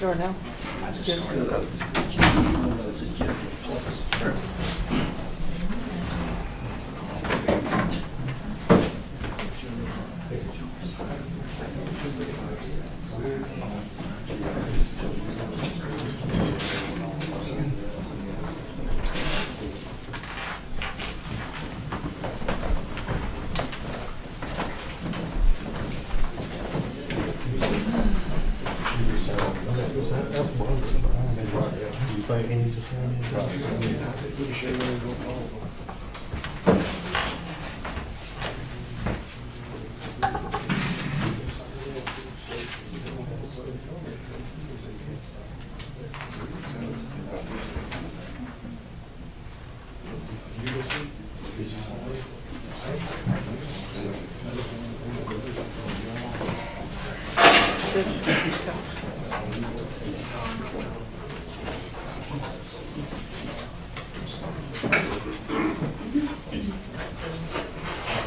Go now. I just started one of those agenda plus.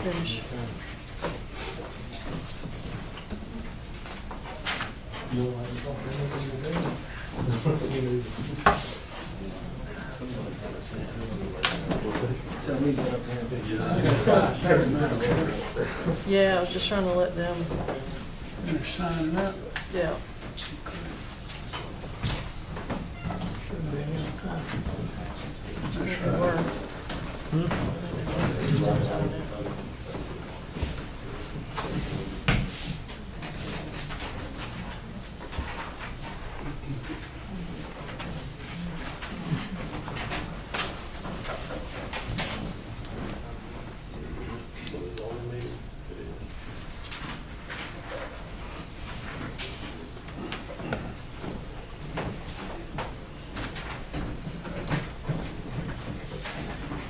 Finish. Yeah, I was just trying to let them. They're signing up. Yeah. They were. Just didn't sign it.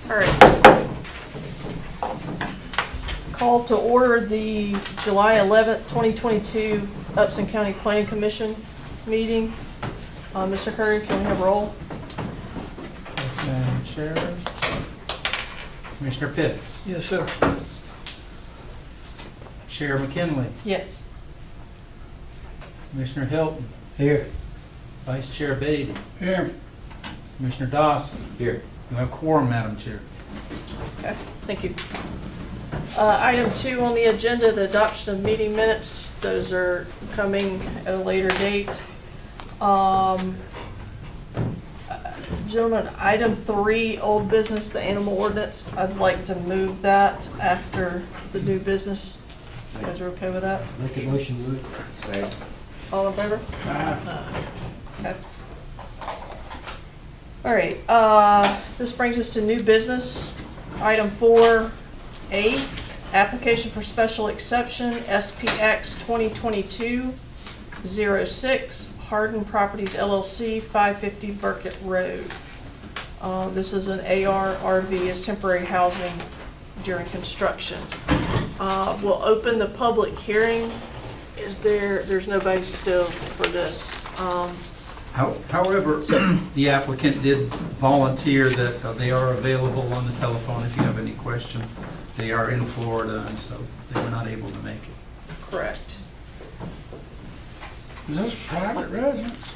All right. Call to order the July 11th, 2022 Upson County Planning Commission meeting. Mr. Curry, can we have roll? Yes, Madam Chair. Commissioner Pitts. Yes, sir. Chair McKinley. Yes. Commissioner Hilton. Here. Vice Chair Beatty. Here. Commissioner Dawson. Here. You have quorum, Madam Chair. Okay, thank you. Item 2 on the agenda, the adoption of meeting minutes. Those are coming at a later date. Gentlemen, item 3, old business, the animal ordinance. I'd like to move that after the new business. You guys are okay with that? Make a motion, move. All in favor? Okay. All right, this brings us to new business. Item 4A, application for special exception, SPX 2022-06, Hardin Properties LLC, 550 Burkett Road. This is an AR RV as temporary housing during construction. We'll open the public hearing. There's nobody still for this. However, the applicant did volunteer that they are available on the telephone if you have any questions. They are in Florida, and so they were not able to make it. Correct. Is this private residence?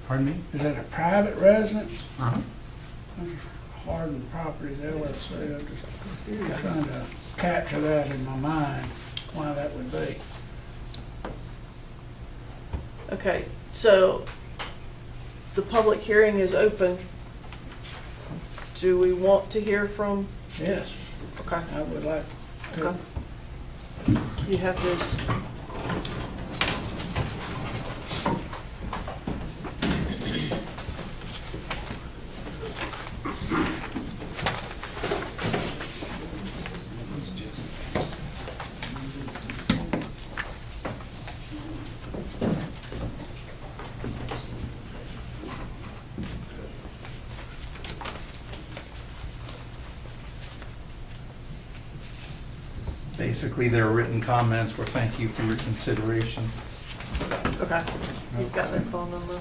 Pardon me? Is that a private residence? Uh-huh. Hardin Properties LLC. I'm just trying to capture that in my mind, why that would be. Okay, so the public hearing is open. Do we want to hear from? Yes, Okay, I would like to. okay. You have this. Basically, their written comments were thank you for your consideration. Okay, you've got their phone number.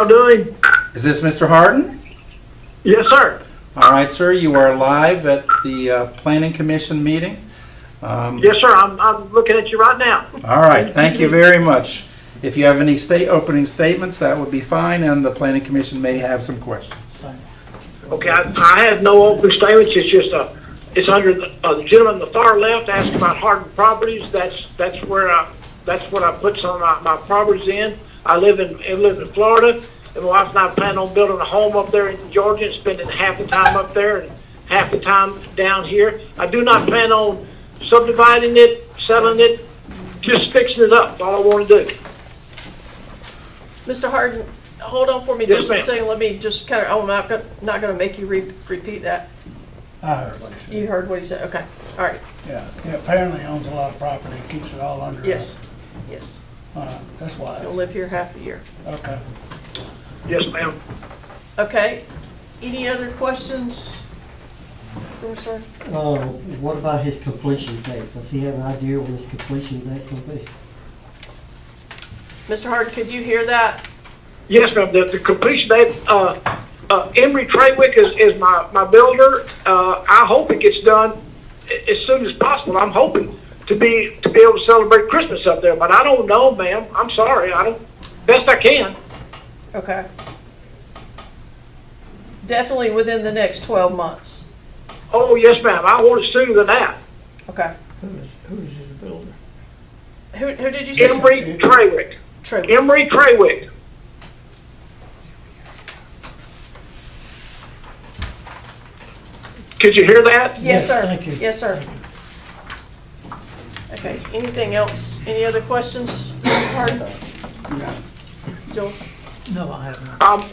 y'all doing? Is this Mr. Harden? Yes, sir. All right, sir, you are live at the Planning Commission meeting. Yes, sir. I'm looking at you right now. All right, thank you very much. If you have any opening statements, that would be fine, and the Planning Commission may have some questions. Okay, I have no open statements. It's just it's under the gentleman on the far left asking about hardened properties. That's what I put some of my properties in. I live in Florida, and my wife and I plan on building a home up there in Georgia and spending half the time up there and half the time down here. I do not plan on subdividing it, selling it, just fixing it up. That's all I want to do. Mr. Harden, hold on for me Yes, just one ma'am. second. Let me just I'm not going to make you repeat that. I heard what he said. You heard what he said. Okay. All right. Yeah, he apparently owns a lot of property, keeps it all under Yes. us. Yes. That's why. You'll live here half the year. Okay. Yes, ma'am. Okay. Any other questions? Mr. Harden? What about his completion date? Does he have an idea when his completion date's gonna be? Mr. Harden, could you hear that? Yes, ma'am. The completion date, Emory Trawick is my builder. I hope it gets done as soon as possible. I'm hoping to be able to celebrate Christmas up there, but I don't know, ma'am. I'm sorry. Best I can. Okay. Definitely within the next 12 months. Oh, yes, ma'am. I want it sooner than that. Okay. Who's his builder? Who did you say? Emory Trawick. True. Emory Trawick. Could you hear that? Yes, sir. Thank you. Yes, sir. Okay, anything else? Any other questions, Mr. Harden? No. Joel? No, I have not.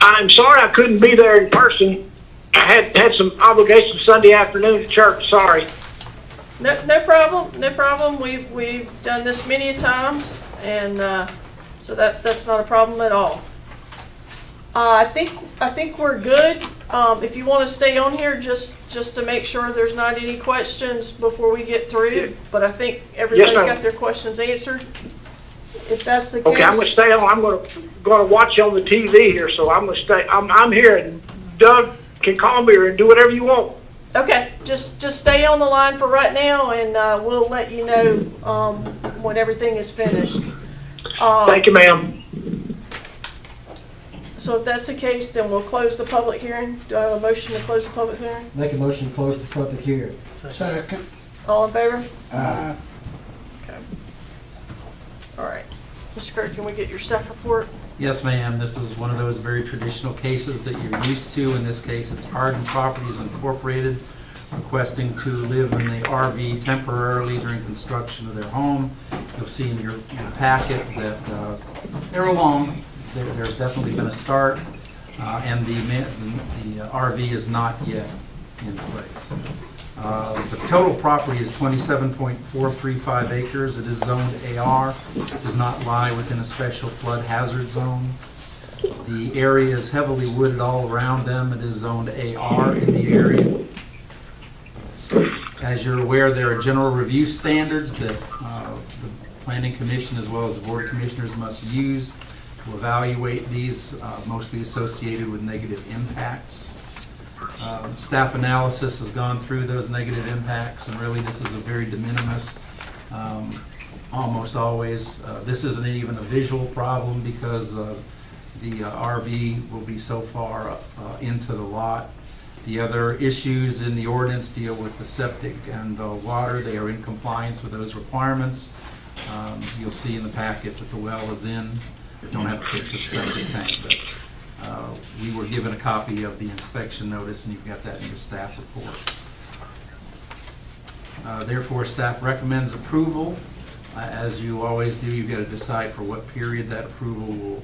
I'm sorry I couldn't be there in person. I had some obligations Sunday afternoon at church. Sorry. No problem. No problem. We've done this many times, and so that's not a problem at all. I think we're good. If you want to stay on here just to make sure there's not any questions before we get through, Yeah. but I think everybody's ma'am. got their questions answered. If that's the case. Okay, I'm gonna stay on. I'm gonna watch you on the TV here, so I'm gonna stay. I'm here, and Doug can call me or do whatever you want. Okay, just stay on the line for right now, and we'll let you know when everything is finished. Thank you, ma'am. So if that's the case, then we'll close the public hearing. Do I have a motion to close the public hearing? Make a motion to close the public hearing. Second. All in favor? Uh, Okay. All right. Mr. Kirk, can we get your staff report? Yes, ma'am. This is one of those very traditional cases that you're used to. In this case, it's Harden Properties Incorporated requesting to live in the RV temporarily during construction of their home. You'll see in your packet that they're along. There's definitely been a start, and the RV is not yet in place. The total property is 27.435 acres. It is zoned AR. It does not lie within a special flood hazard zone. The area is heavily wooded all around them. It is zoned AR in the area. As you're aware, there are general review standards that the Planning Commission as well as the Board of Commissioners must use to evaluate these, mostly associated with negative impacts. Staff analysis has gone through those negative impacts, and really this is a very de minimis, almost always. This isn't even a visual problem because the RV will be so far into the lot. The other issues in the ordinance deal with the septic and the water. They are in compliance with those requirements. You'll see in the packet that the well is in. Don't have a picture of the septic tank, but we were given a copy of the inspection notice, and you've got that in your staff report. Therefore, staff recommends approval. As you always do, you've got to decide for what period that approval will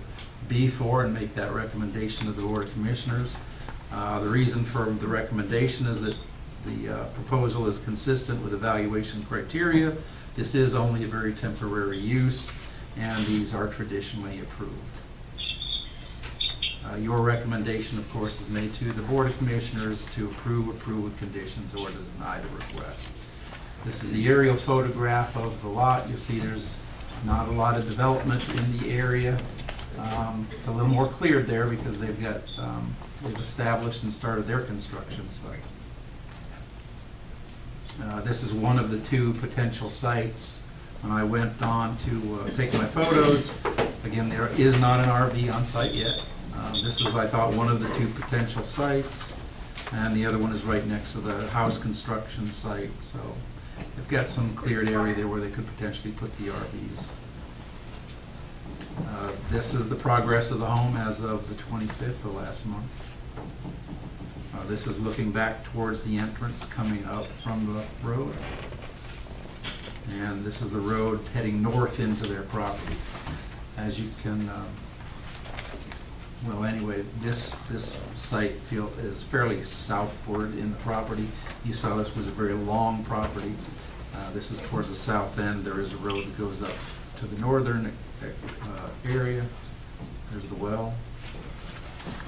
be for and make that recommendation to the Board of Commissioners. The reason for the recommendation is that the proposal is consistent with evaluation criteria. This is only a very temporary use, and these are traditionally approved. Your recommendation, of course, is made to the Board of Commissioners to approve with conditions, or to deny the request. This is the aerial photograph of the lot. You'll see there's not a lot of development in the area. It's a little more cleared there because they've got, they've established and started their construction site. This is one of the two potential sites. When I went on to take my photos, again, there is not an RV on site yet. This is, I thought, one of the two potential sites, and the other one is right next to the house construction site. So they've got some cleared area there where they could potentially put the RVs. This is the progress of the home as of the 25th of last month. This is looking back towards the entrance coming up from the road. And this is the road heading north into their property. As you can, well, anyway, this site is fairly southward in the property. You saw this was a very long property. This is towards the south end. There is a road that goes up to the northern area. There's the well.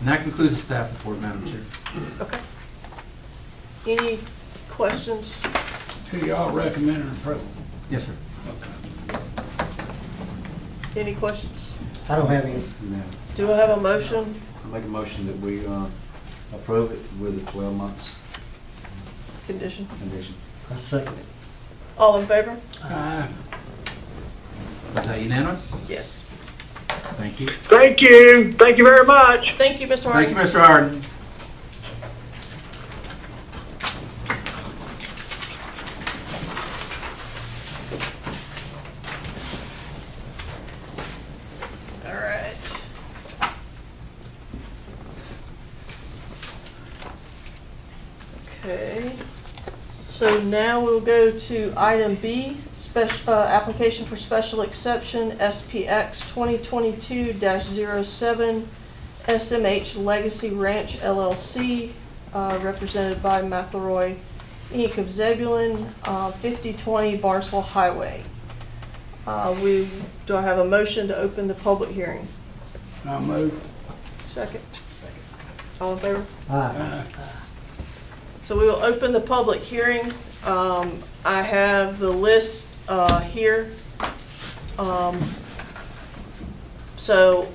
And that concludes the staff report, Madam Chair. Okay. Any questions? So y'all recommend approval? Yes, sir. Any questions? I don't have any. No. Do I have a motion? I make a motion that we approve it with a 12 months Condition? condition. I second it. All in favor? Aye. Is that unanimous? Yes. Thank you. Thank you. Thank you very much. Thank you, Mr. Thank Harden. you, Mr. Harden. All right. Okay. So now we'll go to item B, application for special exception, SPX 2022-07, SMH Legacy Ranch LLC, represented by McElroy Inc. of Zebulon, 5020 Barnesville Highway. Do I have a motion to open the public hearing? I'll move. Second. Second. All in favor? Aye. So we will open the public hearing. I have the list here. So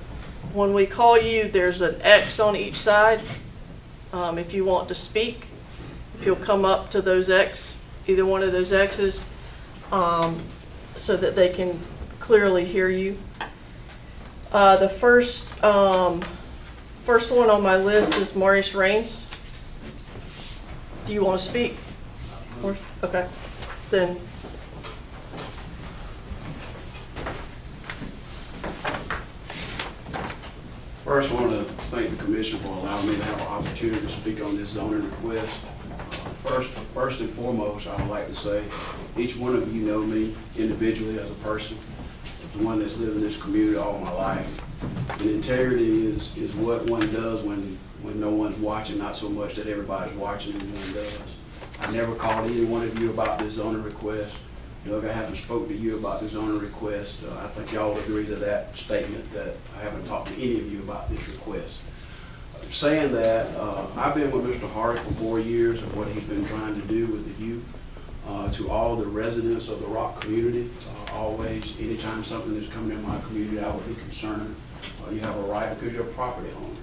when we call you, there's an X on each side. If you want to speak, if you'll come up to those X, either one of those X's, so that they can clearly hear you. The first one on my list is Maurice Raines. Do you want to speak? Okay, then. First, I want to thank the commission for allowing me to have an opportunity to speak on this zoning request. First and foremost, I would like to say, each one of you know me individually as a person. As one that's lived in this community all my life. And integrity is what one does when no one's watching, not so much that everybody's watching and one does. I never called any one of you about this zoning request. Doug, I haven't spoke to you about the zoning request. I think y'all agree to that statement that I haven't talked to any of you about this request. Saying that, I've been with Mr. Hardy for 4 years of what he's been trying to do with the youth. To all the residents of the Rock community, always, anytime something is coming in my community, I would be concerned. You have a right because you're a property owner.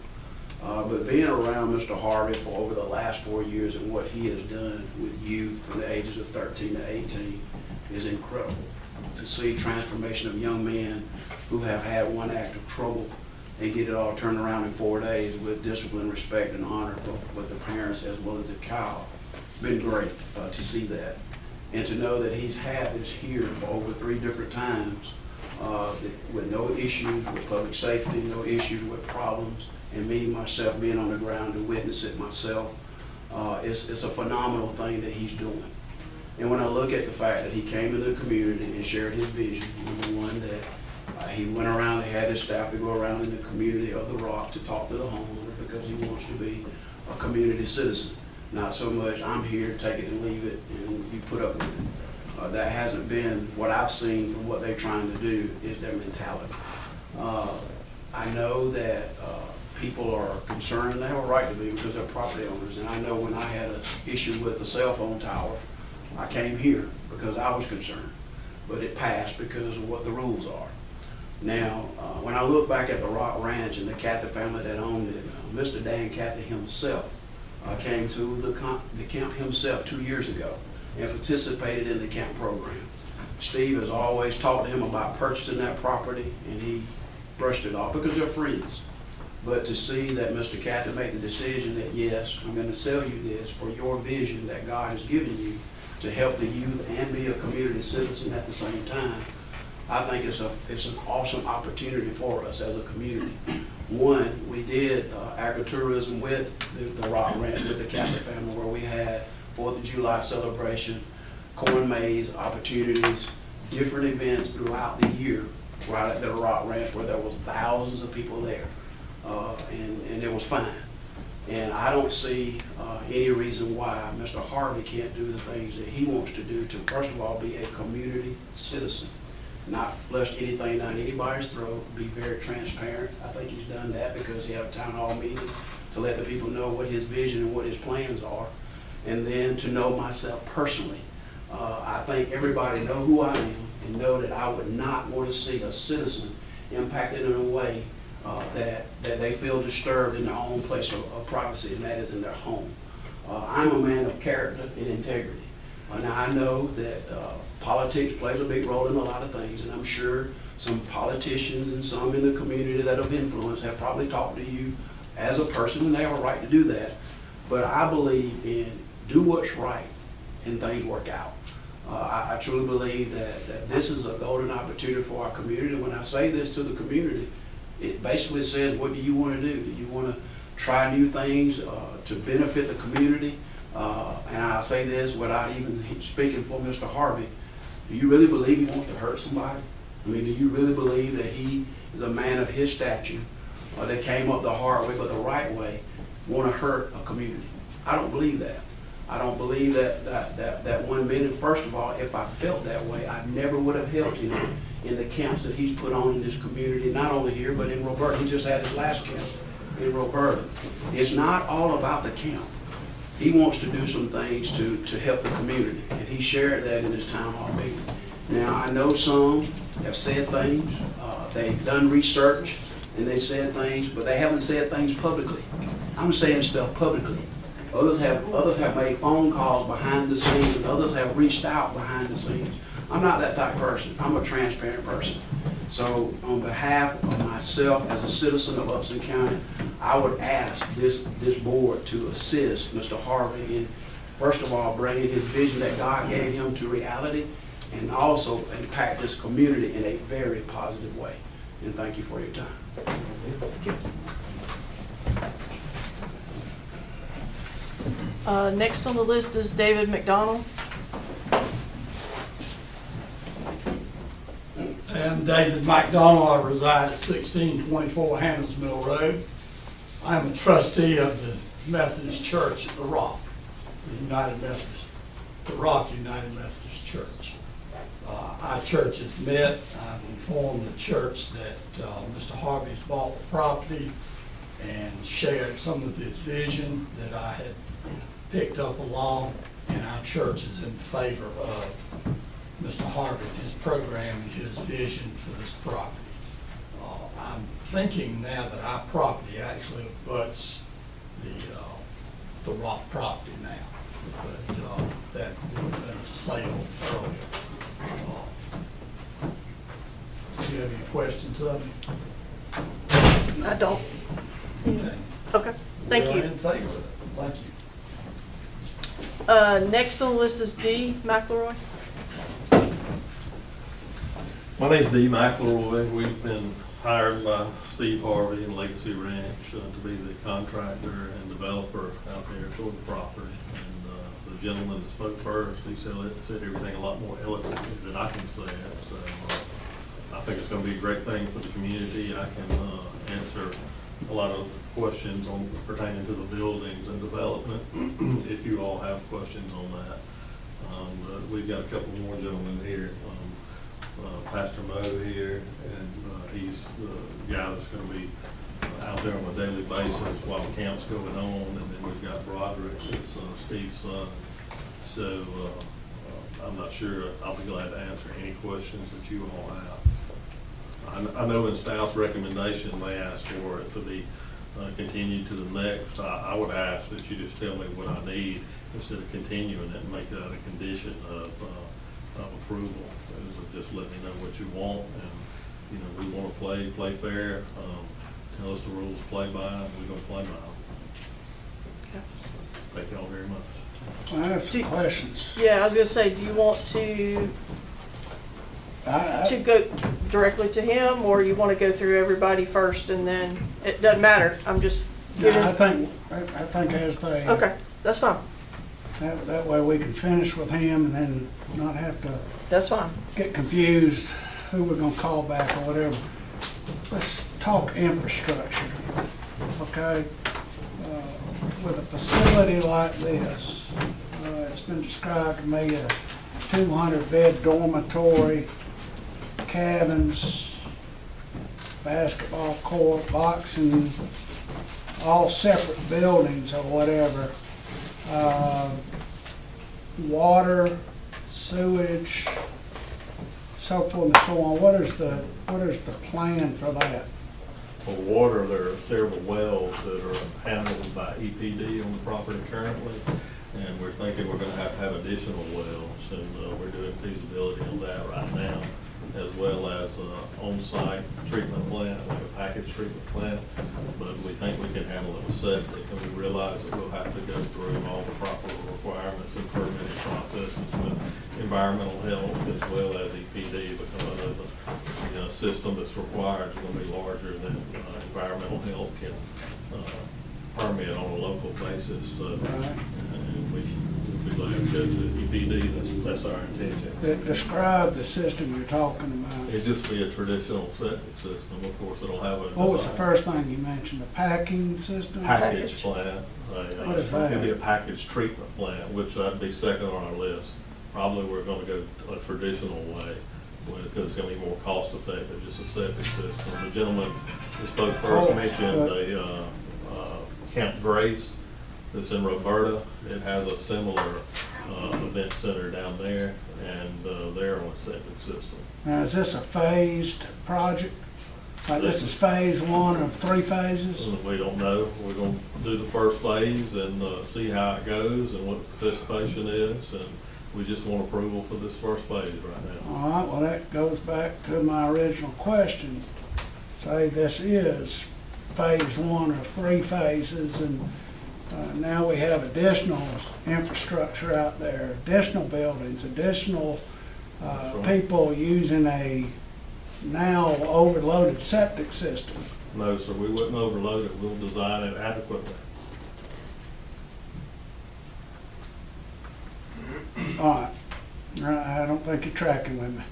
But being around Mr. Harvey for over the last 4 years and what he has done with youth from the ages of 13 to 18 is incredible. To see transformation of young men who have had one act of trouble and get it all turned around in 4 days with discipline, respect, and honor, both with the parents as well as the child. It's been great to see that. And to know that he's had this here for over 3 different times with no issues with public safety, no issues with problems, and me, myself, being on the ground to witness it myself, it's a phenomenal thing that he's doing. And when I look at the fact that he came into the community and shared his vision, number one, that he went around, he had his staff to go around in the community of the Rock to talk to the homeowner because he wants to be a community citizen. Not so much, I'm here, take it and leave it, and you put up with it. That hasn't been what I've seen from what they're trying to do is their mentality. I know that people are concerned, and they have a right to be because they're property owners. And I know when I had an issue with the cell phone tower, I came here because I was concerned. But it passed because of what the rules are. Now, when I look back at the Rock Ranch and the Cathy family that owned it, Mr. Dan Cathy himself came to the camp himself 2 years ago and participated in the camp program. Steve has always talked to him about purchasing that property, and he brushed it off because they're friends. But to see that Mr. Cathy made the decision that, yes, I'm going to sell you this for your vision that God has given you to help the youth and be a community citizen at the same time, I think it's an awesome opportunity for us as a community. One, we did agritourism with the Rock Ranch, with the Cathy family, where we had 4th of July celebration, corn maze opportunities, different events throughout the year right at the Rock Ranch where there was thousands of people there. And it was fine. And I don't see any reason why Mr. Harvey can't do the things that he wants to do to, first of all, be a community citizen, not flush anything down anybody's throat, be very transparent. I think he's done that because he had a town hall meeting to let the people know what his vision and what his plans are. And then to know myself personally. I think everybody know who I am and know that I would not want to see a citizen impacted in a way that they feel disturbed in their own place of privacy, and that is in their home. I'm a man of character and integrity. Now I know that politics plays a big role in a lot of things, and I'm sure some politicians and some in the community that have influence have probably talked to you as a person, and they have a right to do that. But I believe in do what's right and things work out. I truly believe that this is a golden opportunity for our community. When I say this to the community, it basically says, what do you want to do? Do you want to try new things to benefit the community? And I say this without even speaking for Mr. Harvey. Do you really believe he wants to hurt somebody? I mean, do you really believe that he is a man of his stature that came up the hard way but the right way, want to hurt a community? I don't believe that. I don't believe that 1 minute. First of all, if I felt that way, I never would have helped him in the camps that he's put on in this community, not only here, but in Roberta. He just had his last camp in Roberta. It's not all about the camp. He wants to do some things to help the community, and he shared that in his town hall meeting. Now, I know some have said things, they've done research, and they said things, but they haven't said things publicly. I'm saying stuff publicly. Others have made phone calls behind the scenes, and others have reached out behind the scenes. I'm not that type of person. I'm a transparent person. So on behalf of myself as a citizen of Upson County, I would ask this board to assist Mr. Harvey in, first of all, bringing his vision that God gave him to reality, and also impact this community in a very positive way. And thank you for your time. Thank you. Next on the list is David Mcdonald. I'm David McDonald. I reside at 1624 Hannah's Mill Road. I'm a trustee of the Methodist Church at the Rock, the Rock United Methodist Church. Our church has met. I've informed the church that Mr. Harvey's bought the property and shared some of his vision that I had picked up along, and our church is in favor of Mr. Harvey and his program and his vision for this property. I'm thinking now that our property actually abuts the Rock property now, but that would have been a sale earlier. Do you have any questions of me? I don't. Okay. Okay, thank We're you. in favor of it. Thank you. Next on the list is D. McElroy. My name's Dee McElroy. We've been hired by Steve Harvey and Legacy Ranch to be the contractor and developer out there for the property. And the gentleman that spoke first, he said everything a lot more eloquently than I can say it. So I think it's going to be a great thing for the community. I can answer a lot of questions pertaining to the buildings and development if you all have questions on that. But we've got a couple more gentlemen here. Pastor Mo here, and he's the guy that's going to be out there on a daily basis while the camp's going on. And then we've got Broderick, that's Steve's son. So I'm not sure. I'll be glad to answer any questions that you all have. I know in staff's recommendation, they asked for it to be continued to the next. I would ask that you just tell me what I need instead of continuing it and make that a condition of approval. Just let me know what you want, and, you know, we want to play fair. Tell us the rules to play by, and we're going to play by them. Okay. Thank y'all very much. I have some questions. Yeah, I was gonna say, do you want to go directly to him, or you wanna go through everybody first and then, it doesn't matter, I'm just giving. I think as they. Okay, that's fine, That way we can finish with him and then not have to that's fine. get confused who we're gonna call back or whatever. Let's talk infrastructure, okay? With a facility like this, it's been described to me a 200-bed dormitory, cabins, basketball court, boxing, all separate buildings or whatever. Water, sewage, so forth and so on. What is the plan for that? For water, there are several wells that are handled by EPD on the property currently, and we're thinking we're going to have additional wells, and we're doing feasibility on that right now, as well as on-site treatment plant, like a package treatment plant. But we think we can handle it with septic, and we realize that we'll have to go through all the proper requirements and permitting processes with environmental health as well as EPD, because I know the system that's required is going to be larger than environmental health can permit on a local basis. And we should be glad to go to EPD. That's our intention. Describe the system you're talking about. It'd just be a traditional septic system. Of course, it'll have a. What was the first thing you mentioned? The packing system? Package plant. What is that? It'd be a package treatment plant, which I'd be second on our list. Probably we're going to go a traditional way, because it's going to be more cost effective, just a septic system. The gentleman who spoke first mentioned Camp Grace that's in Roberta. It has a similar event center down there, and they're on a septic system. Now, is this a phased project? Like this is phase one of 3 phases? We don't know. We're going to do the first phase and see how it goes and what the participation is, and we just want approval for this first phase right now. All right, well, that goes back to my original question. Say this is phase one of 3 phases, and now we have additional infrastructure out there, additional buildings, additional people using a now overloaded septic system. No, sir, we wouldn't overload it. We'll design it adequately. All right, I don't think you're tracking with me.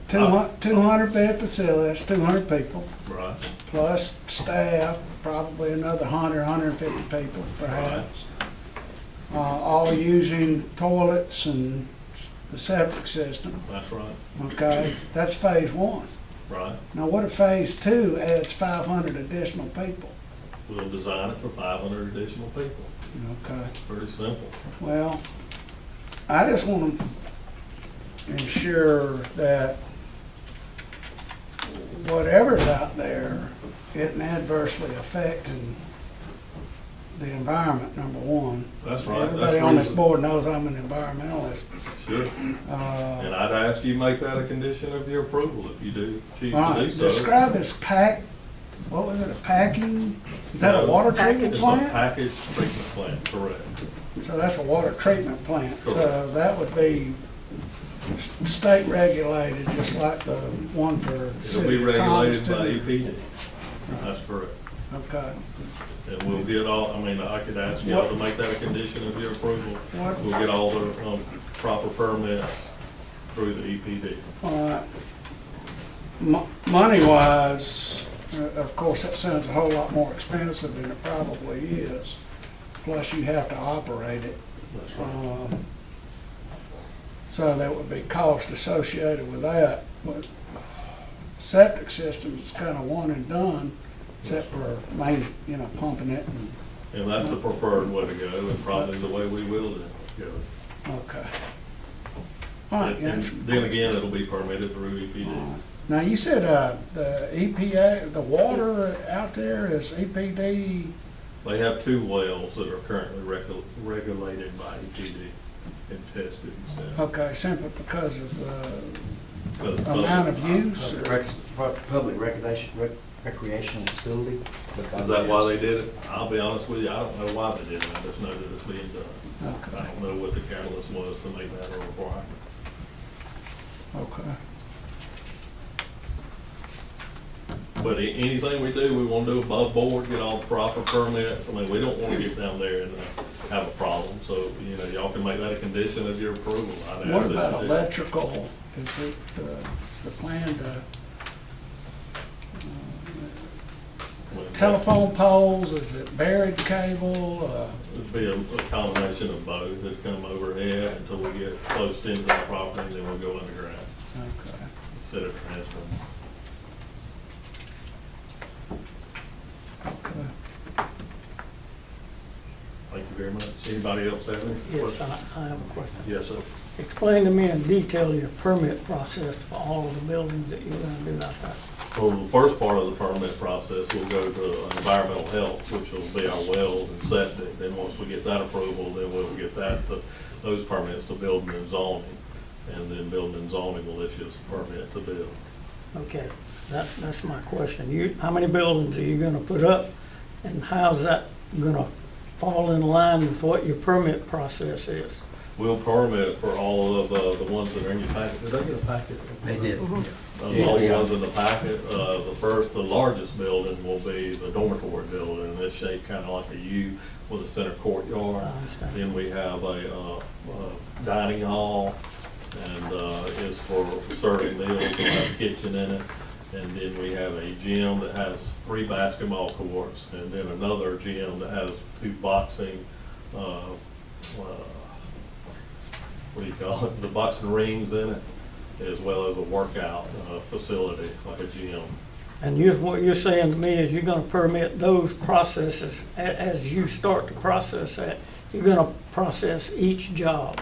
200 bed facility, that's 200 people, Right. plus staff, probably another 100, 150 people perhaps. All using toilets and the septic system. That's right. Okay, that's phase one. Right. Now, what if phase two adds 500 additional people? We'll design it for 500 additional people. Okay, Pretty simple. well, I just want to ensure that whatever's out there isn't adversely affecting the environment, number one. That's right. Everybody That's on this reason- board knows I'm an environmentalist. Sure. And I'd ask you make that a condition of your approval if you do choose All to do right, so. describe this what was it, a packing? Is that a water treatment It's a plant? package treatment plant, correct. So that's a water treatment plant. So Correct. that would be state regulated, just like the one for the It'll be city of regulated by Thomaston. EPD. That's correct. Okay. And we'll get all, I could ask y'all to make that a condition of your approval. What- We'll get all the proper permits through the EPD. All right. Money-wise, of course, that sounds a whole lot more expensive than it probably is. Plus, you have to operate it. That's right. So there would be cost associated with that. But septic systems is kind of one and done, except for pumping it. And that's the preferred way to go, and probably the way we will go. Okay. All right, And then again, it'll be permitted through EPD. Now, you said, the EPA, the water out there is EPD, They have 2 wells that are currently regulated by EPD and tested and stuff. okay, simply because of Because the amount of use? Public recreational facility. Is that why they did it? I'll be honest with you, I don't know why they did it, I just know that it's being done. Okay. I don't know what the catalyst was to make that a requirement. Okay. But anything we do, we want to do above board, get all the proper permits. I mean, we don't want to get down there and have a problem. So, you know, y'all can make that a condition of your approval. I'd What ask that about you do. electrical? Is it, the plan to, telephone poles, is it buried cable? It'd be a combination of both. It'd come overhead until we get close into the property, and then we'll go underground Okay. instead of transferring. Okay. Thank you very much. Anybody else have any? Yes, I have a question. Yes, sir. Explain to me in detail your permit process for all of the buildings that you're gonna do out there. Well, the first part of the permit process will go to environmental health, which will be our wells and septic. Then once we get that approval, then we'll get those permits to building and zoning. And then building and zoning will issue us a permit to build. Okay, that's my question. How many buildings are you gonna put up? And how's that gonna fall in line with what your permit process is? We'll permit for all of the ones that are in your packet. Did they get a packet? They did. All the ones in the packet, the largest building will be the dormitory building, and it's shaped kind of like a U with a center courtyard. I understand. Then we have a dining hall, and is for serving meals, we'll have a kitchen in it. And then we have a gym that has 3 basketball courts, and then another gym that has 2 boxing, what do you call it, the boxing rings in it, as well as a workout facility, like a gym. And what you're saying to me is you're gonna permit those processes, as you start to process that, you're gonna process each job.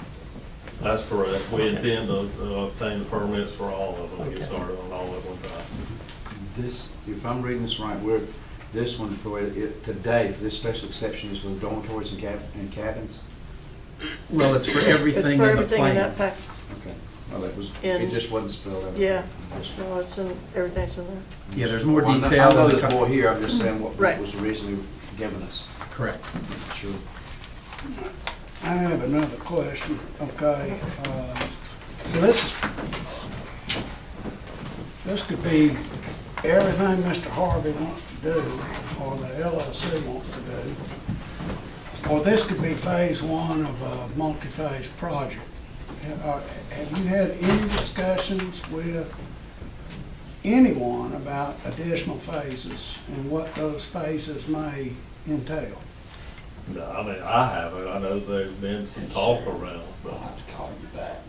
That's correct. We intend to obtain the permits for all of them, and get Okay. started on all at one time. This, if I'm reading this right, this one for it today, for this special exception is for the dormitories and cabins? Well, it's for It's everything for in the everything in that plan. pack. Okay. Well, it In- just wasn't spelled out. Yeah. Just- No, it's in, everything's in there. Yeah, there's more Well, I know- detail. I know in the there's more here, I'm just saying what Right. was originally given us. Correct. Sure. I have another question, okay? So this could be everything Mr. Harvey wants to do, or the LLC wants to do, or this could be phase 1 of a multi-phase project. Have you had any discussions with anyone about additional phases and what those phases may entail? No, I mean, I haven't. I know there's been some talk around, but I'll have to call you back.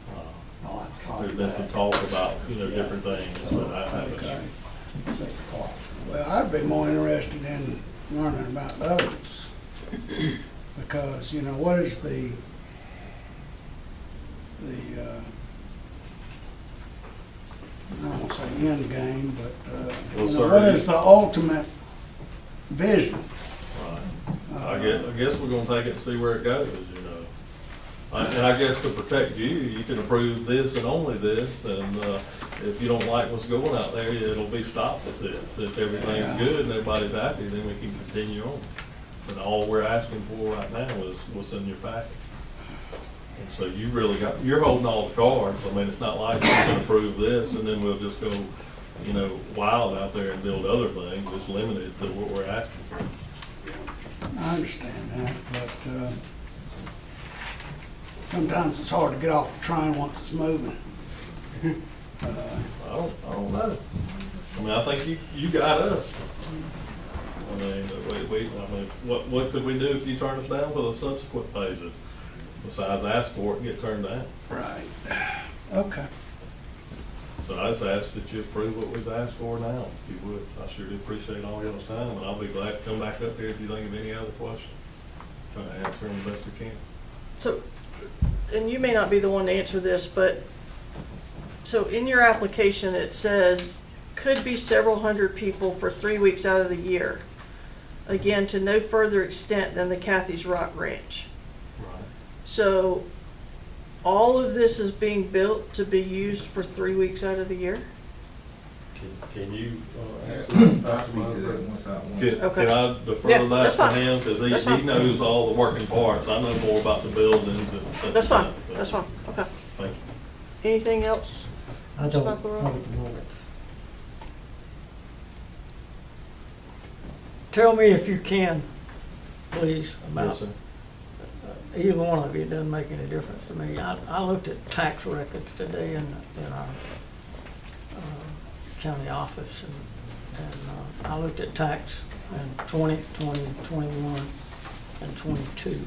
I'll have to call you there's back. been some talk about, different things, but I haven't. Okay. 6 o'clock. Well, I'd be more interested in learning about those. Because, what is the I don't want to say end game, but, Well, sir, what is the ultimate vision? Right. I guess we're gonna take it and see where it goes, And I guess to protect you, you can approve this and only this, and if you don't like what's going out there, it'll be stopped at this. If everything's good and everybody's happy, then we can continue on. And all we're asking for right now is what's in your packet. And so you're holding all the cards. I mean, it's not like you can approve this and then we'll just go, wild out there and build other things. It's limited to what we're asking for. I understand that, but sometimes it's hard to get off the train once it's moving. I don't know. I mean, I think you got us. I mean, what could we do if you turn us down for the subsequent phases? Besides ask for it and get turned down. Right. Okay. So I just ask that you approve what we've asked for now, if you would. I sure do appreciate all y'all's time, and I'll be glad to come back up here if you think of any other questions. Try to answer them the best we can. So, and you may not be the one to answer this, but, so in your application, it says could be several hundred people for 3 weeks out of the year. Again, to no further extent than the Kathy's Rock Ranch. Right. So all of this is being built to be used for 3 weeks out of the year? Can you, I'll speak to that once Okay. can I defer Yeah, to that's that to fine. him? That's Because fine. he knows all the working parts. I know more about the buildings and such. That's fine, as that. that's fine, okay. Thank you. Anything else? I don't, About the road? not at the moment. Tell me if you can, please, Yes, about sir. either one of you. It doesn't make any difference to me. I looked at tax records today in our county office, and I looked at tax in 20, 20, 21, and 22.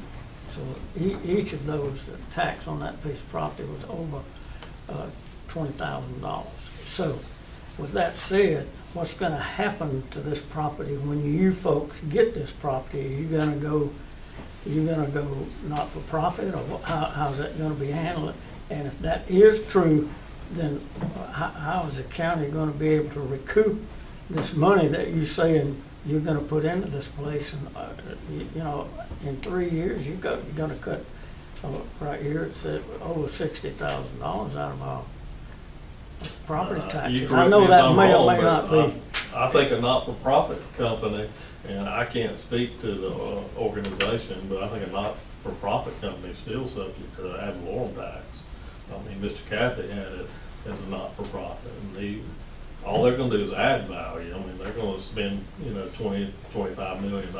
So each of those, the tax on that piece of property was over $20,000. So with that said, what's going to happen to this property when you folks get this property? Are you going to go not for profit, or how's that going to be handled? And if that is true, then how is the county going to be able to recoup this money that you're saying you're going to put into this place? And you know, in 3 years, you're going to cut right here. It's over $60,000 out of our property You taxes. I correct know me if that I'm may or wrong, may but not be. I think a not-for-profit company, and I can't speak to the organization, but I think a not-for-profit company is still subject to the ad valorem tax. I mean, Mr. Cathy had it as a not-for-profit, and all they're gonna do is add value. I mean, they're gonna spend, $25 million,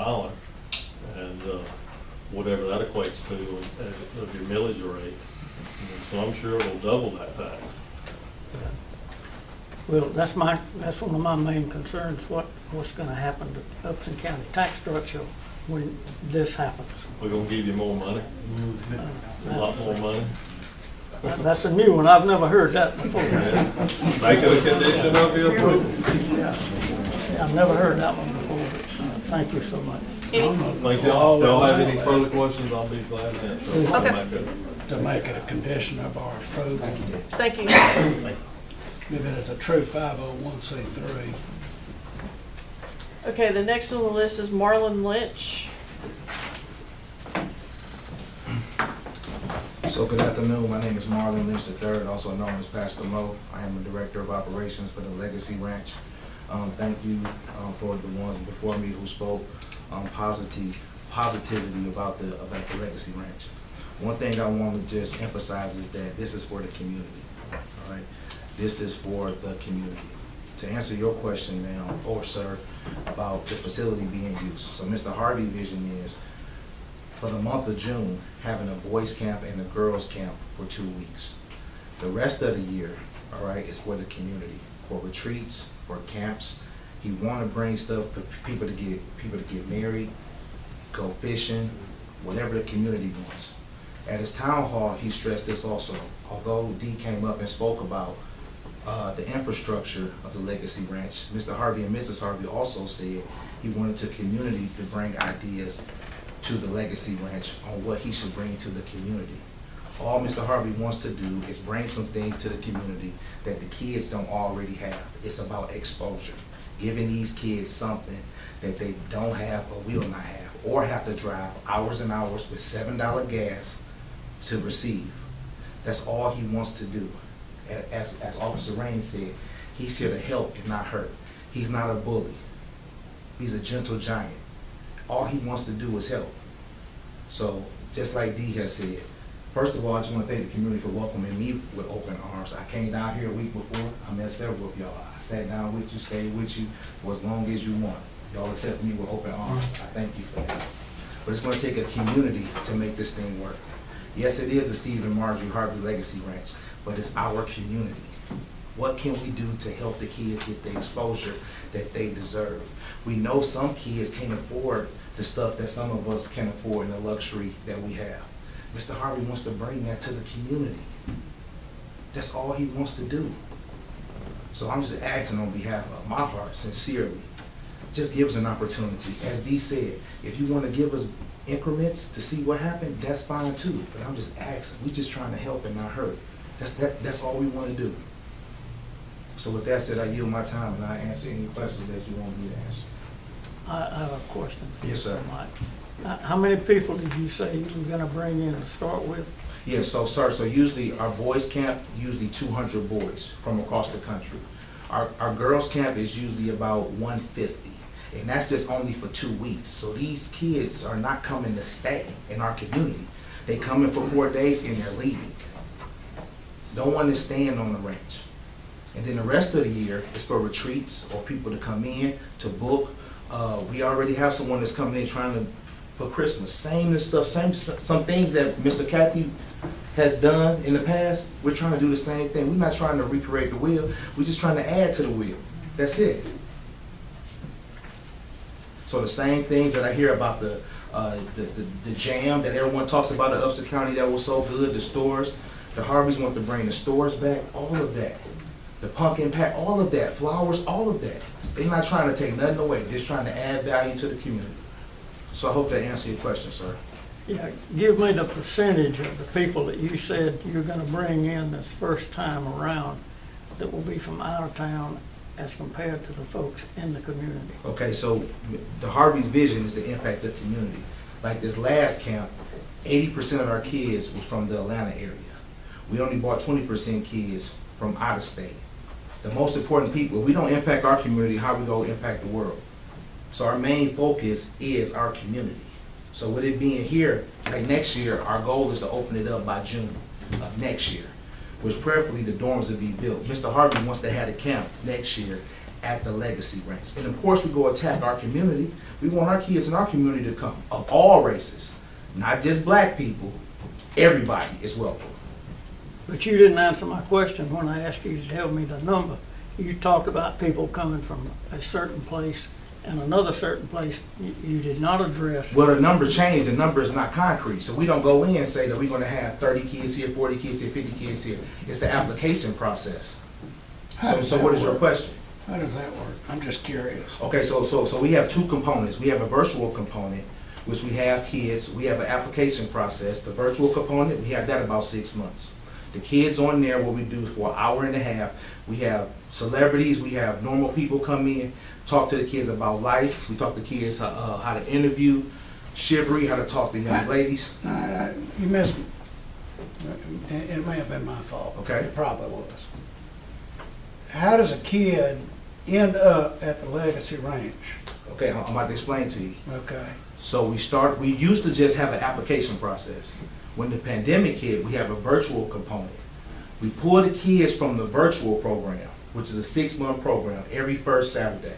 and whatever that equates to of your millage rate. And so I'm sure it'll double that tax. Well, that's one of my main concerns, what's gonna happen to Upson County tax structure when this happens. We're gonna give you more money, a lot more money. That's a new one, I've never heard that before. Make it a condition of your approval. Yeah, I've never heard that one before, but thank you so much. Thank y'all. If y'all have any further questions, I'll be glad to answer. Okay. To make it a condition of our approval, Thank you. if it is a true 501c3. Okay, the next on the list is Marlon Lynch. So good afternoon, my name is Marlon Lynch III, also known as Pastor Mo. I am the Director of Operations for the Legacy Ranch. Thank you for the ones before me who spoke positivity about the Legacy Ranch. One thing I want to just emphasize is that this is for the community, all right? This is for the community. To answer your question now, or sir, about the facility being used. So Mr. Harvey's vision is, for the month of June, having a boys camp and a girls camp for 2 weeks. The rest of the year, all right, is for the community, for retreats, for camps. He want to bring stuff for people to get married, go fishing, whatever the community wants. At his town hall, he stressed this also. Although Dee came up and spoke about the infrastructure of the Legacy Ranch, Mr. Harvey and Mrs. Harvey also said he wanted the community to bring ideas to the Legacy Ranch on what he should bring to the community. All Mr. Harvey wants to do is bring some things to the community that the kids don't already have. It's about exposure, giving these kids something that they don't have or will not have, or have to drive hours and hours with $7 gas to receive. That's all he wants to do. As Officer Rain said, he's here to help and not hurt. He's not a bully. He's a gentle giant. All he wants to do is help. So, just like Dee has said, first of all, I just want to thank the community for welcoming me with open arms. I came down here a week before. I met several of y'all. I sat down with you, stayed with you for as long as you want. Y'all accepted me with open arms. I thank you for that. But it's going to take a community to make this thing work. Yes, it is the Steve and Marjorie Harvey Legacy Ranch, but it's our community. What can we do to help the kids get the exposure that they deserve? We know some kids can't afford the stuff that some of us can afford and the luxury that we have. Mr. Harvey wants to bring that to the community. That's all he wants to do. So I'm just asking on behalf of my heart, sincerely, just give us an opportunity. As Dee said, if you want to give us increments to see what happened, that's fine too. But I'm just asking. We're just trying to help and not hurt. That's all we want to do. So with that said, I yield my time and I answer any questions that you want me to answer. I have a question. Yes, sir. Mike. How many people did you say you were gonna bring in to start with? Yeah, so sir, so usually our boys camp, usually 200 boys from across the country. Our girls camp is usually about 150, and that's just only for 2 weeks. So these kids are not coming to stay in our community. They come in for 4 days and they're leaving. No one is staying on the ranch. And then the rest of the year is for retreats or people to come in to book. We already have someone that's coming in trying to, for Christmas, same stuff, some things that Mr. Kathy has done in the past. We're trying to do the same thing. We're not trying to recreate the wheel. We're just trying to add to the wheel. That's it. So the same things that I hear about the jam that everyone talks about in Upson County that was so good, the stores, the Harveys want to bring the stores back, all of that. The pumpkin pack, all of that, flowers, all of that. They're not trying to take nothing away, just trying to add value to the community. So I hope that answers your question, sir. Yeah, give me the percentage of the people that you said you're gonna bring in this first time around that will be from out of town as compared to the folks in the community. Okay, so the Harvey's vision is to impact the community. Like this last camp, 80% of our kids was from the Atlanta area. We only brought 20% kids from out of state. The most important people, we don't impact our community, how we go impact the world. So our main focus is our community. So with it being here, like next year, our goal is to open it up by June of next year, which preferably the dorms will be built. Mr. Harvey wants to have a camp next year at the Legacy Ranch. And of course, we go attack our community. We want our kids in our community to come, of all races, not just black people. Everybody is welcome. But you didn't answer my question when I asked you to tell me the number. You talked about people coming from a certain place and another certain place. You did not address. Well, the number changed. The number is not concrete. So we don't go in and say that we're going to have 30 kids here, 40 kids here, 50 kids here. It's an application process. So what is your question? How does that work? I'm just curious. Okay, so we have two components. We have a virtual component, which we have kids. We have an application process. The virtual component, we have that about 6 months. The kids on there, what we do for an hour and a half, we have celebrities, we have normal people come in, talk to the kids about life. We talk to kids how to interview, chivalry, how to talk to young ladies. You missed me. It may have been my fault. Okay. It probably was. How does a kid end up at the Legacy Ranch? Okay, I'm about to explain to you. Okay. So we used to just have an application process. When the pandemic hit, we have a virtual component. We pull the kids from the virtual program, which is a 6-month program, every first Saturday.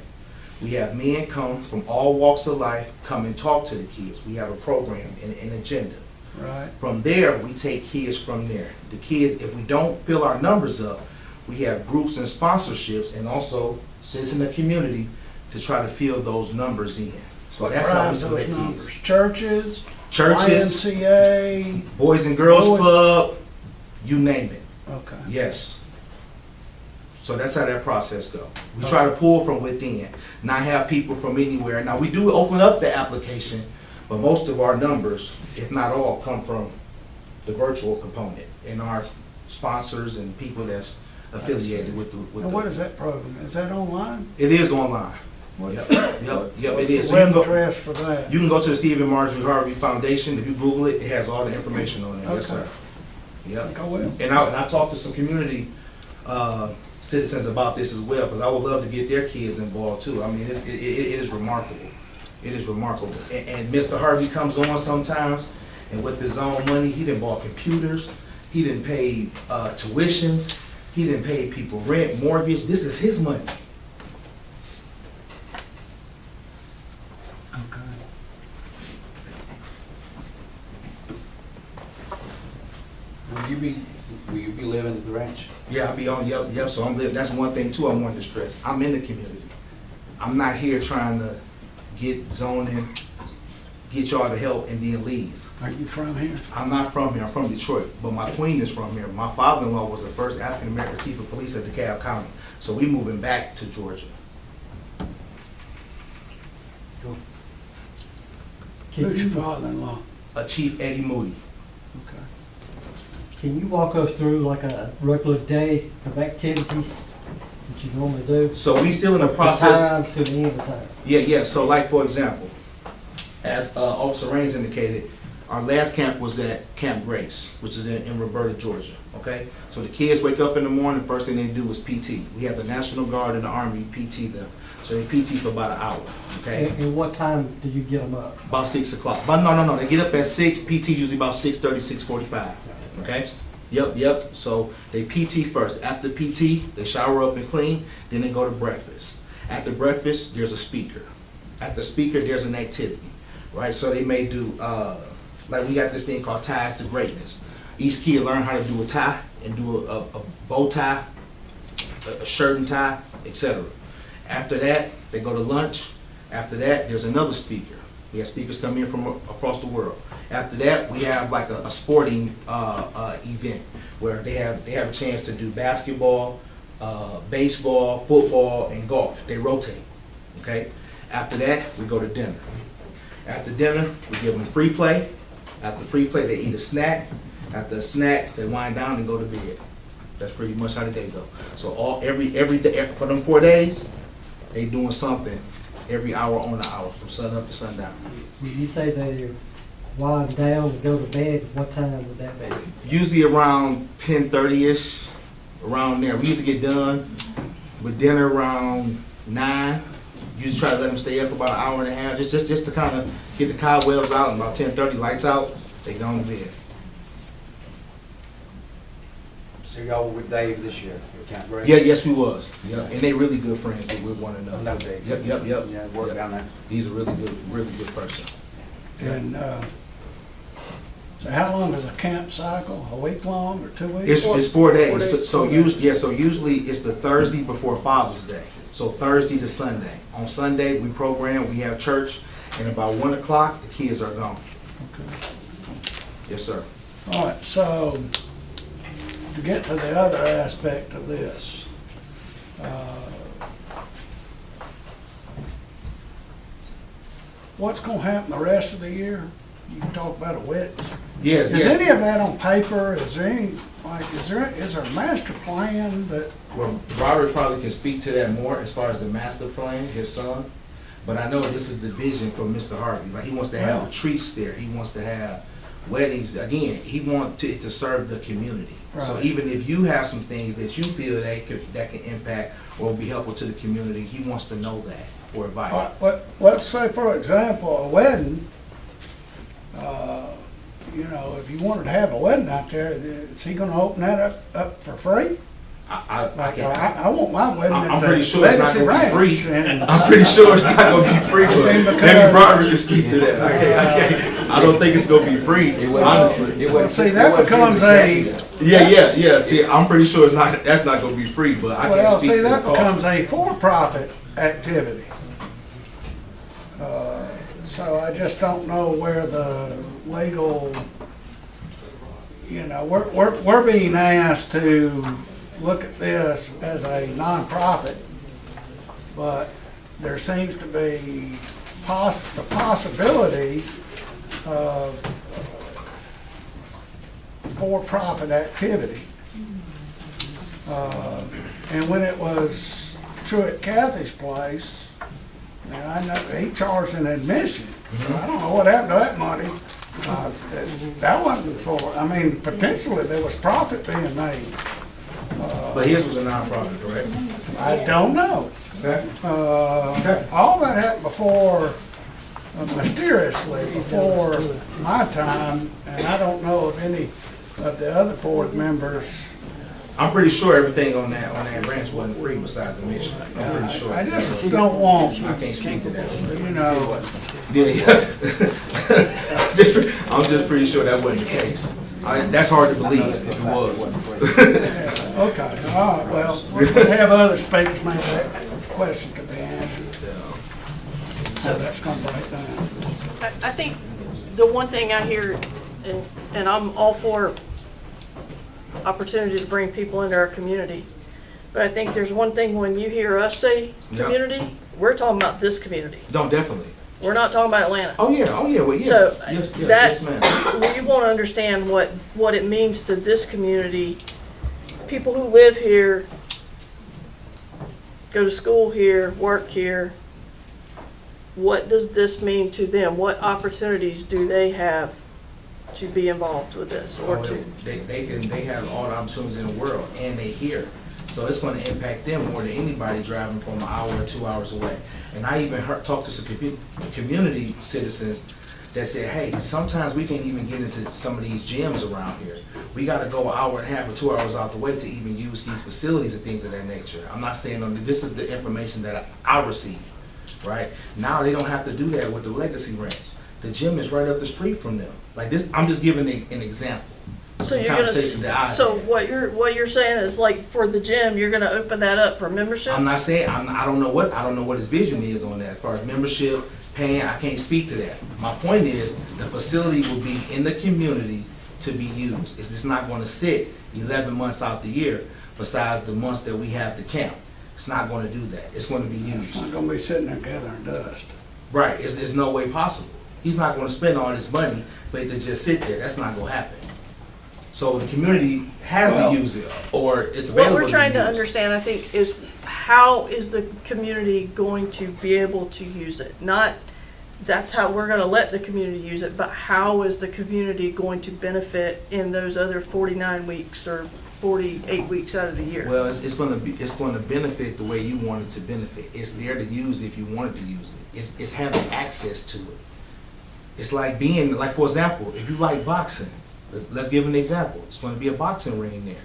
We have men come from all walks of life, come and talk to the kids. We have a program and an agenda. Right. From there, we take kids from there. The kids, if we don't fill our numbers up, we have groups and sponsorships and also sits in the community to try to fill those numbers in. So that's how we select kids. Churches, YMCA, Boys and Girls Club, you name it. Okay. Yes. So that's how that process goes. We try to pull from within, not have people from anywhere. Now, we do open up the application, but most of our numbers, if not all, come from the virtual component and our sponsors and people that's affiliated with the. And what is that program? Is that online? It is online. Yep, it is. So Web address for that? You can go to the Stephen Marjorie Harvey Foundation. If you Google it, it has all the information on there. Yes, sir. Yep. Go well. And I talked to some community citizens about this as well, because I would love to get their kids involved too. I mean, it is remarkable. It is remarkable. And Mr. Harvey comes on sometimes, and with his own money, he done bought computers, he done paid tuitions, he done paid people rent, mortgage. This is his money. Will you be living at the ranch? Yeah, I'll be on, yep, so I'm living, that's one thing too I wanted to stress. I'm in the community. I'm not here trying to get zoning, get y'all to help and then leave. Are you from here? I'm not from here, I'm from Detroit, but my queen is from here. My father-in-law was the first African-American chief of police of DeKalb County, so we moving back to Georgia. Who's your father-in-law? Chief Eddie Moody. Okay. Can you walk us through like a regular day of activities that you normally do? So we still in the The process. time to the end of time. Yeah, so like, for example, as Officer Raines indicated, our last camp was at Camp Grace, which is in Roberta, Georgia, okay? So the kids wake up in the morning, first thing they do is PT. We have the National Guard and the Army PT them. So they PT for about an hour, okay? And what time do you get them up? About 6 o'clock. But no, they get up at 6, PT usually about 6:30, 6:45, okay? Yep, so they PT first. After PT, they shower up and clean, then they go to breakfast. After breakfast, there's a speaker. After speaker, there's an activity, right? So they may do, like we got this thing called Ties to Greatness. Each kid learn how to do a tie and do a bow tie, a shirt and tie, etc. After that, they go to lunch. After that, there's another speaker. We have speakers come in from across the world. After that, we have like a sporting event where they have a chance to do basketball, baseball, football, and golf. They rotate, okay? After that, we go to dinner. After dinner, we give them free play. After free play, they eat a snack. After a snack, they wind down and go to bed. That's pretty much how the day go. So every day, for them 4 days, they doing something every hour on the hour, from sun up to sundown. You say they wind down and go to bed, what time would that be? Usually around 10:30-ish, around there. We usually get done with dinner around 9. Usually try to let them stay up for about an hour and a half, just to kind of get the cobwebs out, and about 10:30, lights out, they go to bed. So y'all were with Dave this year at Camp Grace? Yeah, yes, we was. Yeah, and they really good friends with one I another. know Dave. Yep. Yeah, work Yep. down there. He's a really good person. And, so how long is a camp cycle? A week long or 2 weeks? It's 4 days. 4 days. So usually it's the Thursday before Father's Day. So Thursday to Sunday. On Sunday, we program, we have church, and about 1 o'clock, the kids are gone. Okay. Yes, sir. All right, so to get to the other aspect of this, what's gonna happen the rest of the year? You can talk about a witness. Yes, Is yes. any of that on paper? Is there any, like, is there a master plan that, Well, Robert probably can speak to that more as far as the master plan, his son. But I know this is the vision for Mr. Harvey. Like, he wants to have retreats there. He wants to have weddings. Again, he wants it to serve the community. So Right. even if you have some things that you feel that can impact or be helpful to the community, he wants to know that for advice. let's say, for example, a wedding, you know, if you wanted to have a wedding out there, is he gonna open that up for free? Like, I want my wedding at I'm the pretty sure it's not Legacy gonna be Ranch, free. and- I'm pretty sure it's not gonna be free, but mean, maybe because- Robert can speak to that. I don't think it's gonna be free, honestly. Well, see, that becomes a, Yeah. See, I'm pretty sure that's not gonna be free, but I can't well, speak see, to the that becomes cost. a for-profit activity. So I just don't know where the legal, you know, we're being asked to look at this as a nonprofit, but there seems to be the possibility of for-profit activity. And when it was true at Kathy's place, and I know he charged an admission, so I don't know what happened to that money. That wasn't for, I mean, potentially there was profit being made. But his was a nonprofit, correct? I don't know. Okay. All that happened before, mysteriously, before my time, and I don't know of any of the other board members. I'm pretty sure everything on that ranch wasn't free besides the mission. I'm pretty sure. I just don't want, I can't speak to that. you know, Yeah. I'm just pretty sure that wasn't the case. That's hard to believe if it was. okay, all right, well, we'll have other speakers, maybe that question could be answered. So that's gonna break down. I think the one thing I hear, and I'm all for opportunity to bring people into our community, but I think there's one thing when you hear us say Yeah. community, we're talking about this community. No, definitely. We're not talking about Atlanta. Oh yeah, well yeah. So Yes, ma'am. we want to understand what it means to this community, people who live here, go to school here, work here. What does this mean to them? What opportunities do they have to be involved with this or Oh, to? they have all the opportunities in the world, and they here. So it's gonna impact them more than anybody driving from an hour or 2 hours away. And I even talked to some community citizens that said, hey, sometimes we can't even get into some of these gyms around here. We gotta go an hour and a half or 2 hours out the way to even use these facilities and things of that nature. I'm not saying, this is the information that I received, right? Now they don't have to do that with the Legacy Ranch. The gym is right up the street from them. Like this, I'm just giving an example. So Some you're gonna, conversation that I so had. what you're saying is like for the gym, you're gonna open that up for membership? I'm not saying, I don't know what his vision is on that, as far as membership, paying, I can't speak to that. My point is, the facility will be in the community to be used. It's just not gonna sit 11 months out the year, besides the months that we have to camp. It's not gonna do that. It's gonna be It's used. not gonna be sitting there gathering dust. Right, it's no way possible. He's not gonna spend all this money for it to just sit there. That's not gonna happen. So the community has to use it, or it's available What we're trying to use. understand, I think, is how is the community going to be able to use it? Not, that's how we're gonna let the community use it, but how is the community going to benefit in those other 49 weeks or 48 weeks out of the year? Well, it's gonna benefit the way you want it to benefit. It's there to use if you wanted to use it. It's having access to it. It's like being, like for example, if you like boxing, let's give an example. It's gonna be a boxing ring there.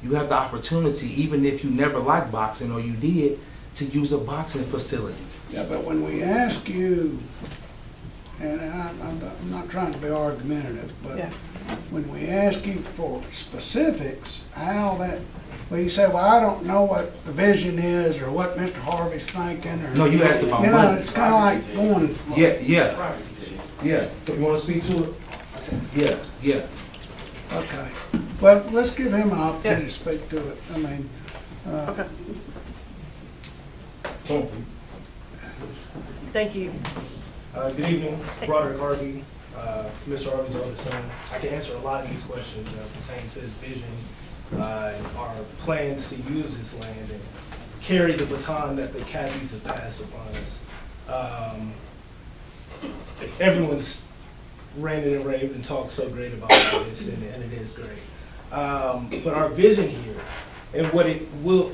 You have the opportunity, even if you never liked boxing or you did, to use a boxing facility. Yeah, but when we ask you, and I'm not trying to be argumentative, but Yeah. when we ask you for specifics, how that, well, you say, well, I don't know what the vision is or what Mr. Harvey's thinking, or. No, you asked about You know, money. it's kinda like going, Yeah. You wanna speak to it? Yeah. okay. Well, let's give him an opportunity to speak to it. I mean, Okay, Come on. thank you. Good evening, Broderick Harvey, Mr. Harvey's oldest son. I can answer a lot of these questions pertaining to his vision and our plans to use this land and carry the baton that the Cathys have passed upon us. Everyone's ranted and raved and talked so great about this, and it is great. But our vision here and what it will,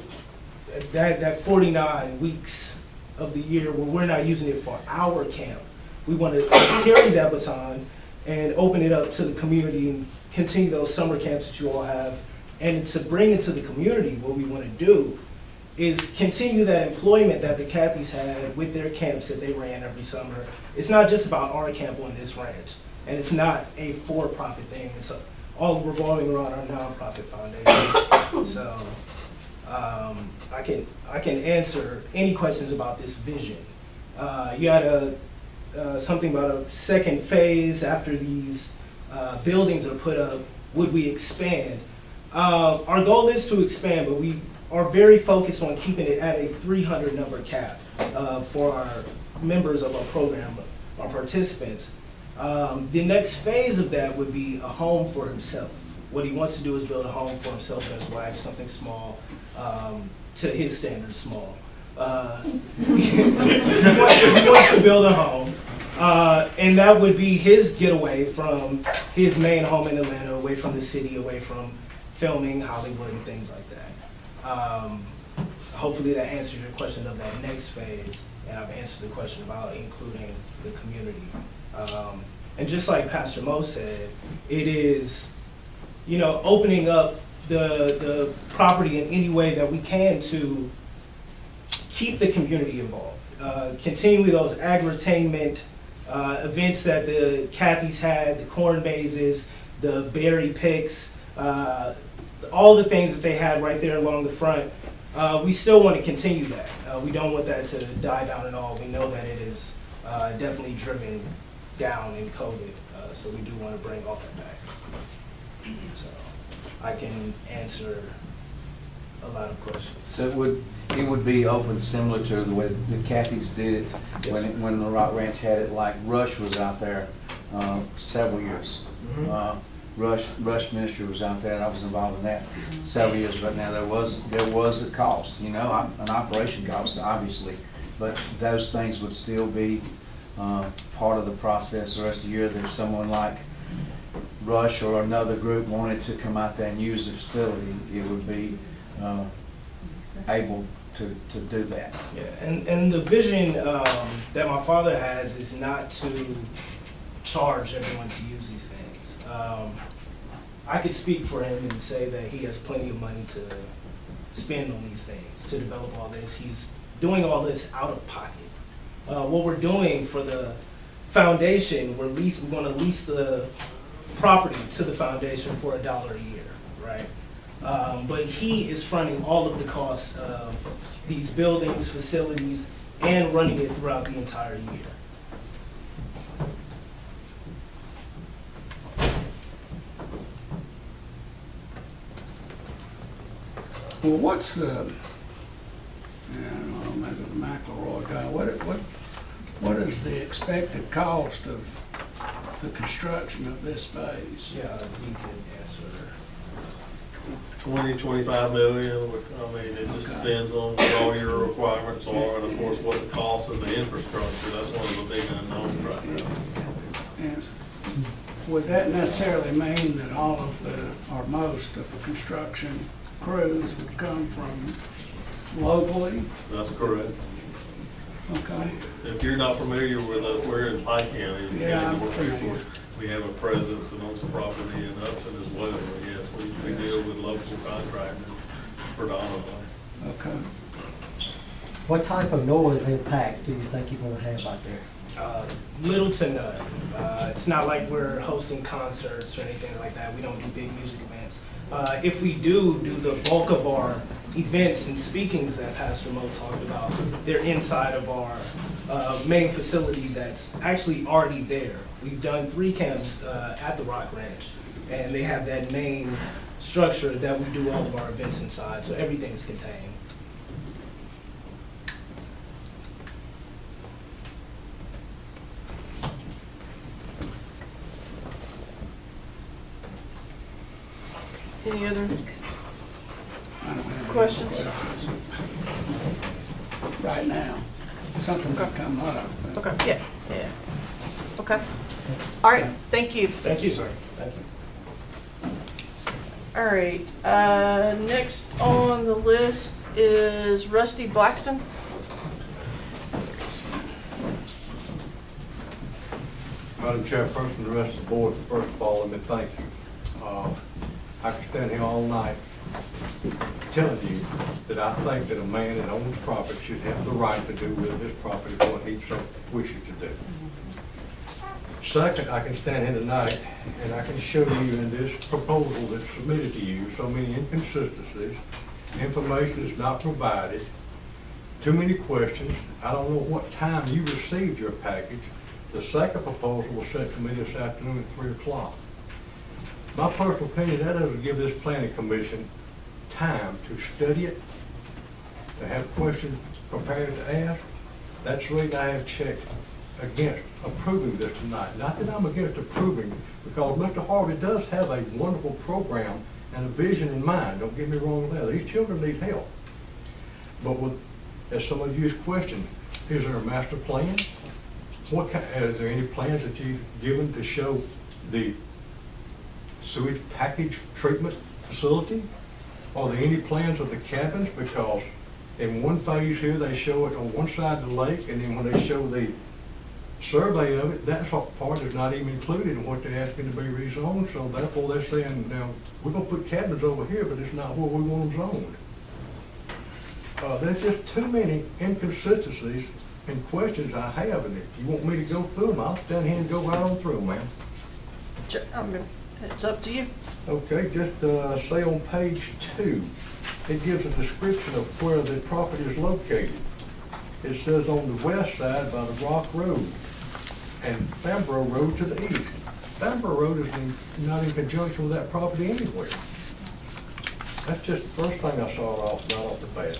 that 49 weeks of the year where we're not using it for our camp, we want to carry that baton and open it up to the community and continue those summer camps that you all have. And to bring it to the community, what we want to do is continue that employment that the Cathys had with their camps that they ran every summer. It's not just about our camp on this ranch, and it's not a for-profit thing. It's all revolving around our nonprofit foundation. So I can answer any questions about this vision. You had something about a second phase after these buildings are put up. Would we expand? Our goal is to expand, but we are very focused on keeping it at a 300 number cap for our members of our program, our participants. The next phase of that would be a home for himself. What he wants to do is build a home for himself and his wife, something small, to his standards small. He wants to build a home, and that would be his getaway from his main home in Atlanta, away from the city, away from filming, Hollywood, and things like that. Hopefully that answers your question of that next phase, and I've answered the question about including the community. And just like Pastor Mo said, it is, opening up the property in any way that we can to keep the community involved. Continue those agri-tainment events that the Cathys had, the corn mazes, the berry picks, all the things that they had right there along the front. We still want to continue that. We don't want that to die down at all. We know that it is definitely driven down in COVID, so we do want to bring all that back. So I can answer a lot of questions. So it would be open similar to the way the Cathys did it when the Rock Ranch had it, like Rush was out there several years. Rush Ministry was out there, and I was involved in that several years, but now there was a cost, you know, an operation cost, obviously, but those things would still be part of the process the rest of the year. There's someone like Rush or another group wanted to come out there and use the facility, it would be able to do that. Yeah, and the vision that my father has is not to charge everyone to use these things. I could speak for him and say that he has plenty of money to spend on these things, to develop all this. He's doing all this out of pocket. What we're doing for the foundation, we're going to lease the property to the foundation for $1 a year, right? But he is fronting all of the costs of these buildings, facilities, and running it throughout the entire year. Well, what's the, I don't know, maybe the McElroy guy, what is the expected cost of the construction of this phase? Yeah, you can answer. 20-25 million, I mean, it just depends on what all your requirements are, and of course, what the cost of the infrastructure, that's one of the big unknowns right now. And would that necessarily mean that all of the, or most of the construction crews would come from locally? That's correct. Okay. If you're not familiar with us, we're in Pike County. Yeah, I'm familiar. We have a presence and owns the property in Upson as well. Yes, we deal with local contractors predominantly. Okay. What type of noise impact do you think you're gonna have out there? Little to none. It's not like we're hosting concerts or anything like that. We don't do big music events. If we do the bulk of our events and speakings that Pastor Mo talked about, they're inside of our main facility that's actually already there. We've done 3 camps at the Rock Ranch, and they have that main structure that we do all of our events inside, so everything is contained. Any other I don't have any questions? right now. Something could come up. but- Okay, yeah. Okay. All right, thank you. Thank you, sir. Thank you. All right, next on the list is Rusty Blackston. Madam Chairperson, the rest of the board, first of all, let me thank you. I could stand here all night telling you that I think that a man that owns property should have the right to do with his property what he so wishes to do. Second, I can stand here tonight and I can show you in this proposal that's submitted to you so many inconsistencies, information is not provided, too many questions. I don't know what time you received your package. The second proposal was sent to me this afternoon at 3 o'clock. My personal opinion, that doesn't give this planning commission time to study it, to have questions prepared to ask. That's the reason I have checked against approving this tonight. Not that I'm against approving, because Mr. Harvey does have a wonderful program and a vision in mind. Don't get me wrong there. These children need help. But with, as some of you have questioned, is there a master plan? Is there any plans that you've given to show the sewage package treatment facility? Are there any plans of the cabins? Because in one phase here, they show it on one side of the lake, and then when they show the survey of it, that part is not even included in what they're asking to be rezoned. So therefore, they're saying, now, we're gonna put cabins over here, but it's not where we want them zoned. There's just too many inconsistencies and questions I have, and if you want me to go through them, I'll stand here and go right on through them, ma'am. It's up to you. Okay, just say on page 2, it gives a description of where the property is located. It says on the west side by the Rock Road and Fambro Road to the east. Fambro Road is not in conjunction with that property anywhere. That's just the first thing I saw right off the bat.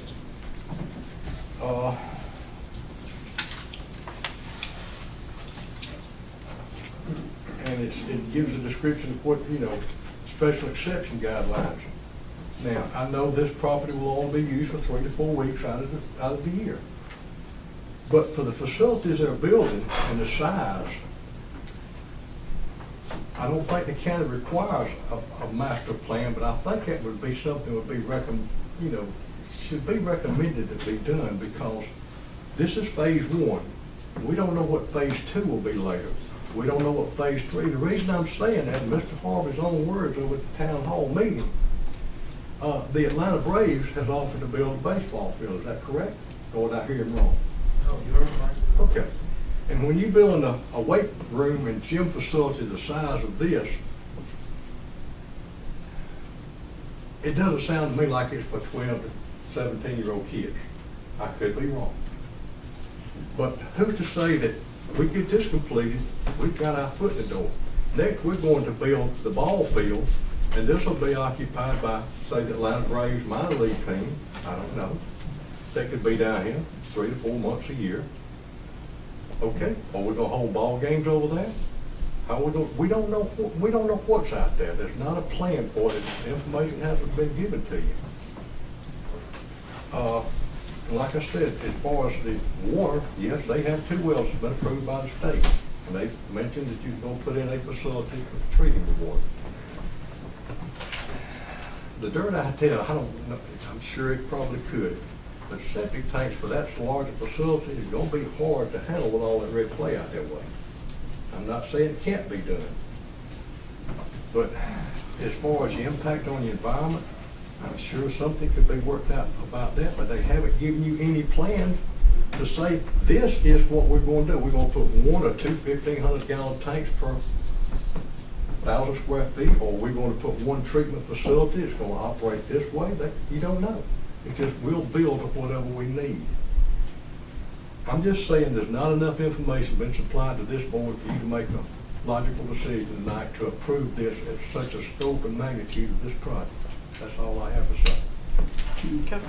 And it gives a description of what, special exception guidelines. Now, I know this property will only be used for 3 to 4 weeks out of the year. But for the facilities they're building and the size, I don't think the county requires a master plan, but I think that would be something that would be should be recommended to be done, because this is phase 1. We don't know what phase 2 will be later. We don't know what phase 3. The reason I'm saying that, Mr. Harvey's own words over at the town hall meeting, the Atlanta Braves has offered to build a baseball field. Is that correct? Or did I hear him wrong? No, you're right. Okay. And when you build a weight room and gym facility the size of this, it doesn't sound to me like it's for 12 to 17-year-old kids. I could be wrong. But who's to say that we get this completed, we've got our foot in the door. Next, we're going to build the ball field, and this will be occupied by, say, the Atlanta Braves minor league team. I don't know. They could be down here 3 to 4 months a year. Okay, are we gonna hold ball games over there? How we going? We don't know what's out there. There's not a plan for it. The information hasn't been given to you. Like I said, as far as the water, yes, they have 2 wells that's been approved by the state. And they've mentioned that you're gonna put in a facility for treating the water. The dirt I tell, I don't know, I'm sure it probably could. But septic tanks for that large a facility is gonna be hard to handle with all that red clay out that way. I'm not saying it can't be done. But as far as the impact on the environment, I'm sure something could be worked out about that, but they haven't given you any plan to say, this is what we're gonna do. We're gonna put 1 or 2 1,500-gallon tanks per 1,000 square feet, or we're gonna put 1 treatment facility. It's gonna operate this way. You don't know. It's just we'll build to whatever we need. I'm just saying there's not enough information been supplied to this board for you to make a logical decision tonight to approve this at such a scope and magnitude of this project. That's all I have to say. Okay.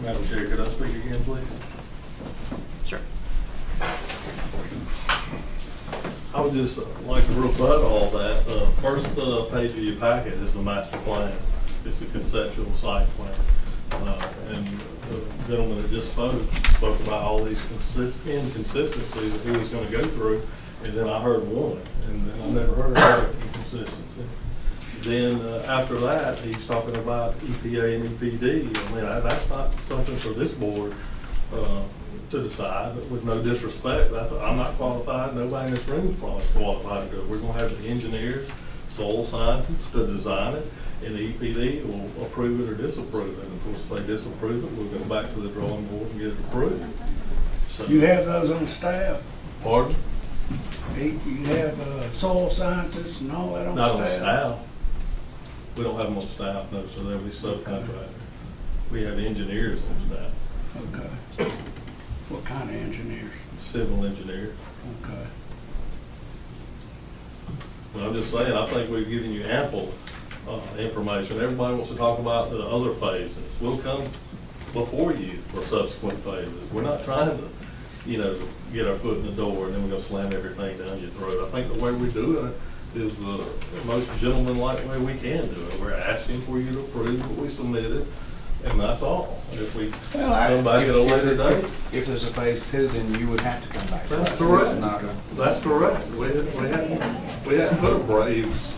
Madam Chair, could I speak again, please? Sure. I would just like to rebut all that. First page of your packet is the master plan. It's a conceptual site plan. And the gentleman that just spoke about all these inconsistencies that he was going to go through, and then I heard one, and then I never heard another inconsistency. Then after that, he's talking about EPA and EPD. I mean, that's not something for this board to decide. But with no disrespect, I'm not qualified. Nobody in this room is probably qualified to do it. We're going to have the engineers, soil scientists to design it, and the EPD will approve it or disapprove it. And of course, if they disapprove it, we'll go back to the drawing board and get it approved. So, You have those on staff? pardon? You have soil scientists and all that on staff? Not on staff. We don't have them on staff, no, so they'll be subcontractors. We have engineers on staff. Okay. What kind of engineers? Civil engineer. Okay. But I'm just saying, I think we've given you ample information. Everybody wants to talk about the other phases. We'll come before you for subsequent phases. We're not trying to, get our foot in the door and then we're gonna slam everything down your throat. I think the way we're doing it is the most gentlemanlike way we can do it. We're asking for you to approve what we submitted, and that's all. And if we come back at a later date. If there's a phase 2, then you would have to come back. That's It's correct. not a- That's correct. We hadn't put a Braves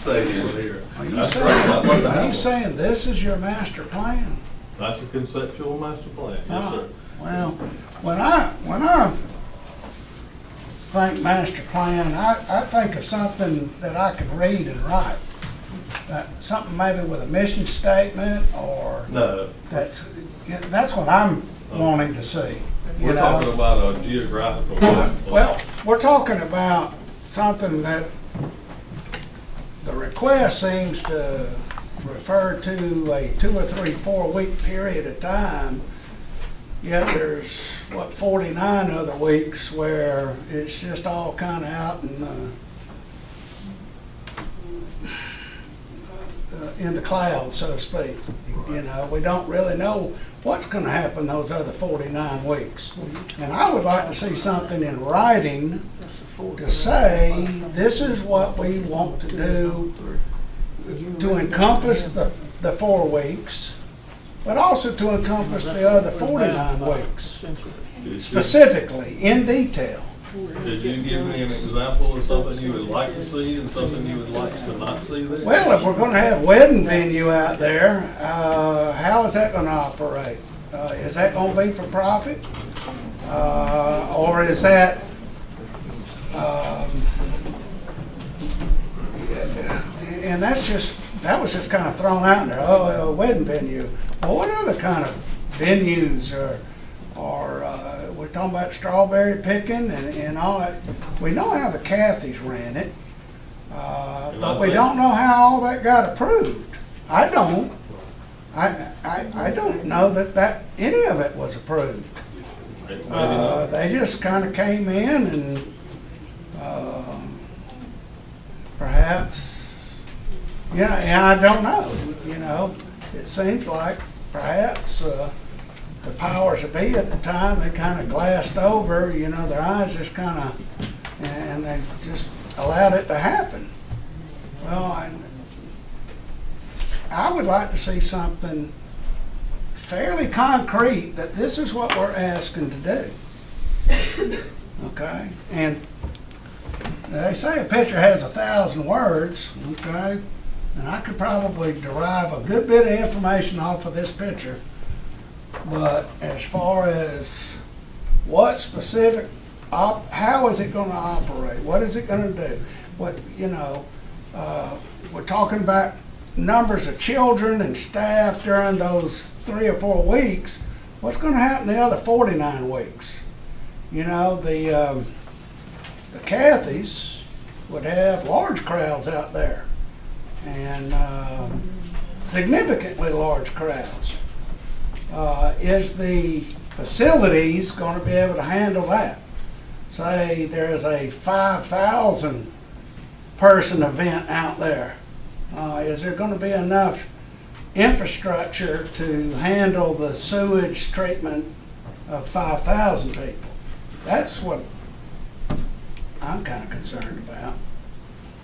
stadium here. Are you That's right. Not what saying, are you happened. saying this is your master plan? That's a conceptual master plan, yes, sir. Well, when I think master plan, I think of something that I can read and write. Something maybe with a mission statement, or No, that's what I'm wanting to see. you we're know? talking about a geographical map. Well, we're talking about something that the request seems to refer to a 2 or 3, 4 week period of time. Yet there's, 49 other weeks where it's just all kind of out in in the clouds, so to speak. You know, we don't really know what's gonna happen those other 49 weeks. And I would like to see something in writing to say, this is what we want to do to encompass the 4 weeks, but also to encompass the other 49 weeks, specifically, in detail. Could you give me an example of something you would like to see and something you would like to not see there? Well, if we're gonna have wedding venue out there, how is that gonna operate? Is that gonna be for profit? Or is that, and that was just kind of thrown out there, oh, a wedding venue. Well, what other kind of venues we're talking about strawberry picking and all that. We know how the Cathys ran it, but we don't know how all that got approved. I don't. I don't know that any of it was approved. They just kind of came in and perhaps, and I don't know, it seems like perhaps the powers that be at the time, they kind of glassed over, their eyes just kind of, and they just allowed it to happen. Well, I would like to see something fairly concrete that this is what we're asking to do. Okay? And they say a picture has 1,000 words, okay? And I could probably derive a good bit of information off of this picture. But as far as what specific, how is it going to operate? What is it going to do? We're talking about numbers of children and staff during those 3 or 4 weeks. What's going to happen the other 49 weeks? The Cathys would have large crowds out there, and significantly large crowds. Is the facilities going to be able to handle that? Say there's a 5,000 person event out there. Is there going to be enough infrastructure to handle the sewage treatment of 5,000 people? That's what I'm kind of concerned about.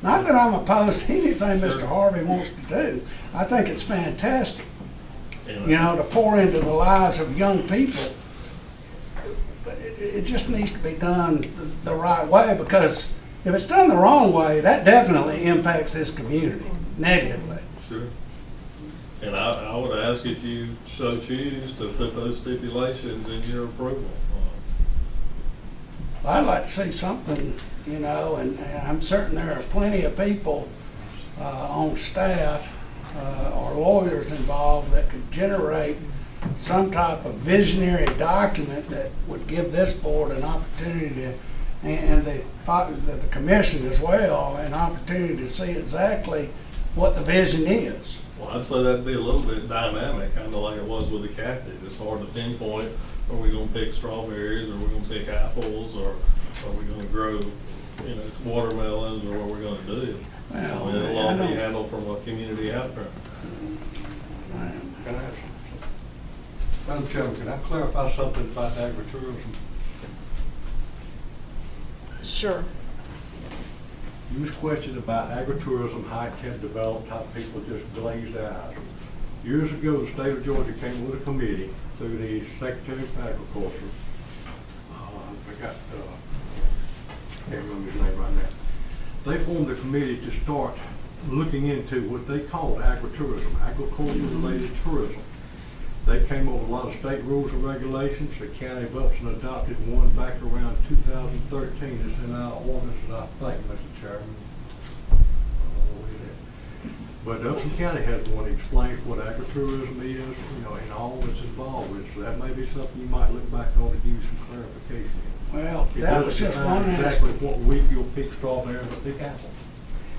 Not that I'm opposed to anything Mr. Harvey wants to do. I think it's fantastic. To pour into the lives of young people. But it just needs to be done the right way, because if it's done the wrong way, that definitely impacts this community negatively. Sure. And I would ask if you so choose to put those stipulations in your approval. I'd like to see something, and I'm certain there are plenty of people on staff or lawyers involved that could generate some type of visionary document that would give this board an opportunity to, and the commission as well, an opportunity to see exactly what the vision is. Well, I'd say that'd be a little bit dynamic, kind of like it was with the Cathys. It's hard to pinpoint, are we going to pick strawberries, or are we going to pick apples, or are we going to grow, watermelons, or what we're going to do. Well, it'll all be handled from a community outcome. Can I ask? Madam Chairman, can I clarify something about agritourism? Sure. You was questioned about agritourism, how it can develop, how people just glaze their eyes. Years ago, the state of Georgia came with a committee through the Secretary of Agriculture. Can't remember his name right now. They formed a committee to start looking into what they called agritourism, agriculture-related tourism. They came over a lot of state rules and regulations. The county of Upson adopted one back around 2013. It's in our ordinance, and I think, Mr. Chairman, but Upson County has one that explains what agritourism is, and all that's involved with it. So that may be something you might look back on to give you some clarification. Well, that was just one exactly what week you'll pick strawberries or pick apples.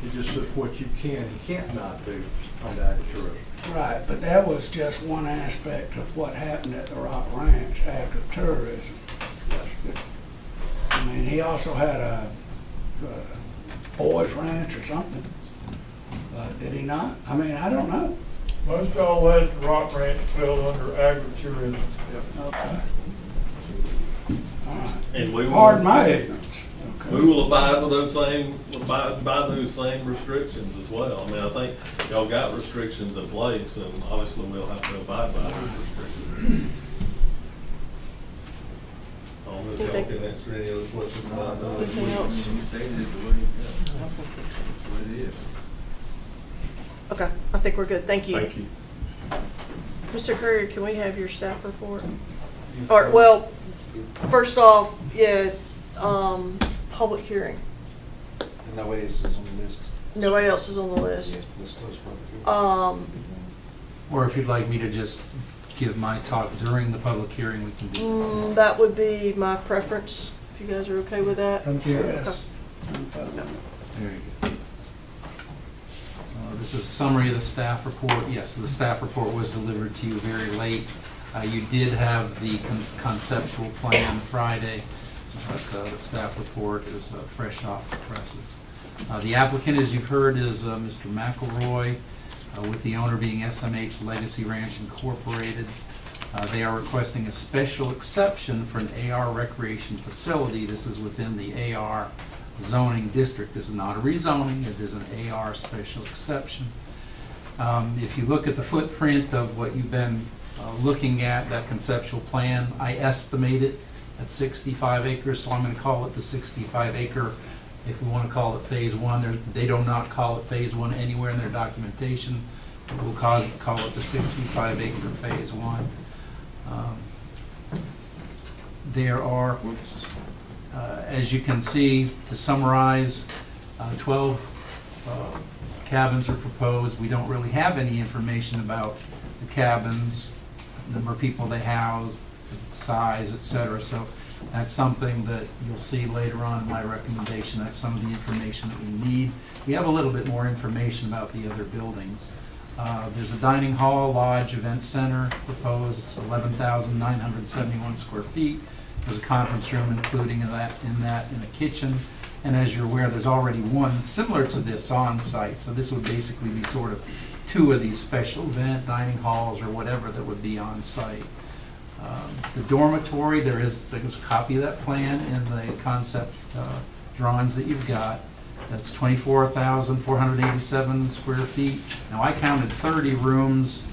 It just says what you can and can't not do under agritourism. Right, but that was just one aspect of what happened at the Rock Ranch, agritourism. I mean, he also had a boys ranch or something. Did he not? I mean, I don't know. Most all that at the Rock Ranch fell under agritourism. Okay. All right. And we will. Pardon my ignorance. Okay. We will abide with those by those same restrictions as well. I mean, I think y'all got restrictions in place, and obviously we'll have to abide by those restrictions. I don't know if y'all can answer any other questions about that. Anything else? You stated it the way, that's what it is. Okay, I think we're good. Thank you. Thank you. Mr. Courier, can we have your staff report? Or, well, first off, yeah, public hearing. And nobody else is on the list. Nobody else is on the list. Yes, let's close public hearing. Or if you'd like me to just give my talk during the public hearing, we can do that. That would be my preference, if you guys are okay with that. I'm here. Yes. I'm fine with it. Very good. This is a summary of the staff report. Yes, the staff report was delivered to you very late. You did have the conceptual plan Friday, but the staff report is fresh off the presses. The applicant, as you've heard, is Mr. McElroy, with the owner being SMH Legacy Ranch Incorporated. They are requesting a special exception for an AR recreation facility. This is within the AR zoning district. This is not a rezoning, it is an AR special exception. If you look at the footprint of what you've been looking at, that conceptual plan, I estimate it at 65 acres, so I'm going to call it the 65 acre, if we want to call it phase one. They do not call it phase one anywhere in their documentation, but we'll call it the 65 acre phase one. There are, as you can see, to summarize, 12 cabins are proposed. We don't really have any information about the cabins, the number of people they house, the size, etc. So that's something that you'll see later on in my recommendation. That's some of the information that we need. We have a little bit more information about the other buildings. There's a dining hall, lodge, event center proposed, 11,971 square feet. There's a conference room including in that, and a kitchen. And as you're aware, there's already one similar to this on site. So this would basically be sort of two of these special event dining halls or whatever that would be on site. The dormitory, there's a copy of that plan in the concept drawings that you've got. That's 24,487 square feet. Now I counted 30 rooms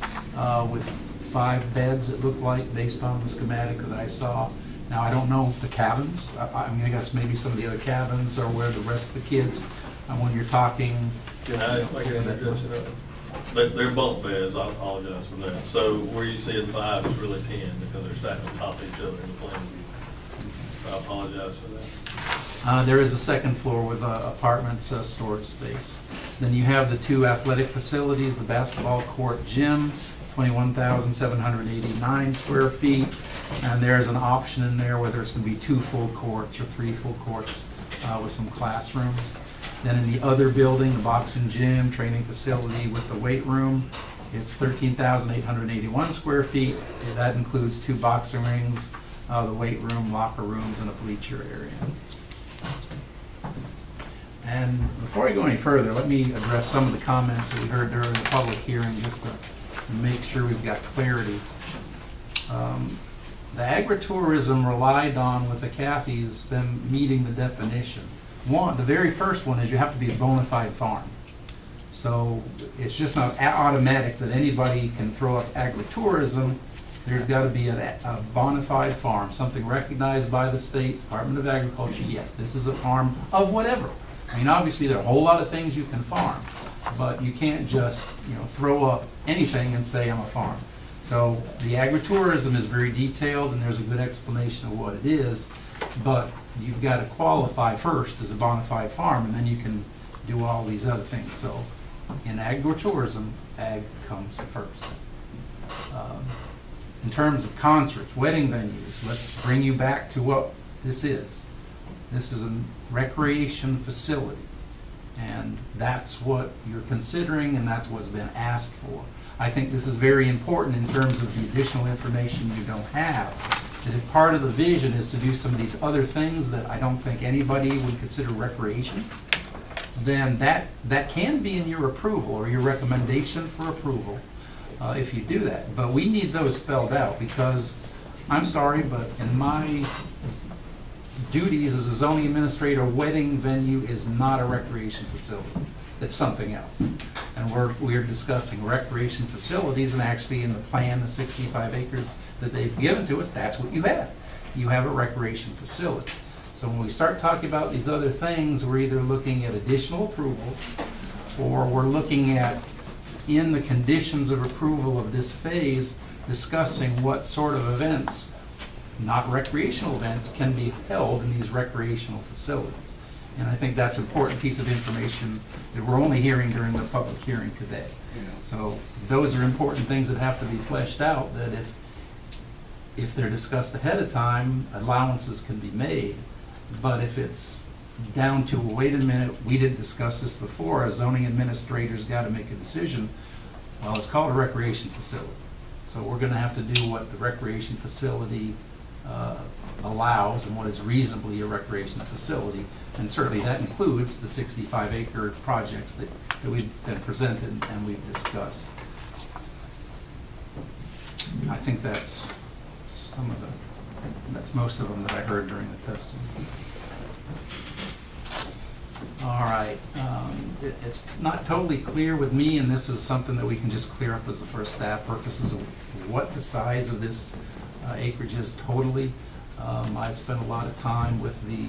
with 5 beds, it looked like, based on the schematic that I saw. Now, I don't know the cabins. I mean, I guess maybe some of the other cabins are where the rest of the kids, when you're talking. They're bunk beds, I apologize for that. So where you see it 5, it's really 10 because they're stacked on top of each other in the plan view. I apologize for that. There is a second floor with apartments, storage space. Then you have the 2 athletic facilities, the basketball court, gym, 21,789 square feet. And there's an option in there whether it's going to be 2 full courts or 3 full courts with some classrooms. Then in the other building, the boxing gym, training facility with the weight room, it's 13,881 square feet. That includes 2 boxing rings, the weight room, locker rooms, and a bleacher area. And before I go any further, let me address some of the comments that we heard during the public hearing just to make sure we've got clarity. The agritourism relied on with the Cathys, them meeting the definition. The very first one is you have to be a bona fide farm. So it's just not automatic that anybody can throw up agritourism. There's got to be a bona fide farm, something recognized by the State Department of Agriculture. Yes, this is a farm of whatever. I mean, obviously there are a whole lot of things you can farm, but you can't just, throw up anything and say I'm a farm. So the agritourism is very detailed and there's a good explanation of what it is, but you've got to qualify first as a bona fide farm and then you can do all these other things. So in agritourism, ag comes first. In terms of concerts, wedding venues, let's bring you back to what this is. This is a recreation facility, and that's what you're considering, and that's what's been asked for. I think this is very important in terms of the additional information you don't have. That if part of the vision is to do some of these other things that I don't think anybody would consider recreation, then that can be in your approval or your recommendation for approval if you do that. But we need those spelled out because, I'm sorry, but in my duties as a zoning administrator, a wedding venue is not a recreation facility. It's something else. And we're discussing recreation facilities, and actually in the plan, the 65 acres that they've given to us, that's what you have. You have a recreation facility. So when we start talking about these other things, we're either looking at additional approval, or we're looking at, in the conditions of approval of this phase, discussing what sort of events, not recreational events, can be held in these recreational facilities. And I think that's an important piece of information that we're only hearing during the public hearing today. So those are important things that have to be fleshed out, that if they're discussed ahead of time, allowances can be made. But if it's down to, wait a minute, we didn't discuss this before, a zoning administrator's got to make a decision, well, it's called a recreation facility. So we're going to have to do what the recreation facility allows and what is reasonably a recreation facility. And certainly that includes the 65-acre projects that we've been presented and we've discussed. I think that's that's most of them that I heard during the testimony. All right, it's not totally clear with me, and this is something that we can just clear up as the first staff purposes of what the size of this acreage is totally. I've spent a lot of time with the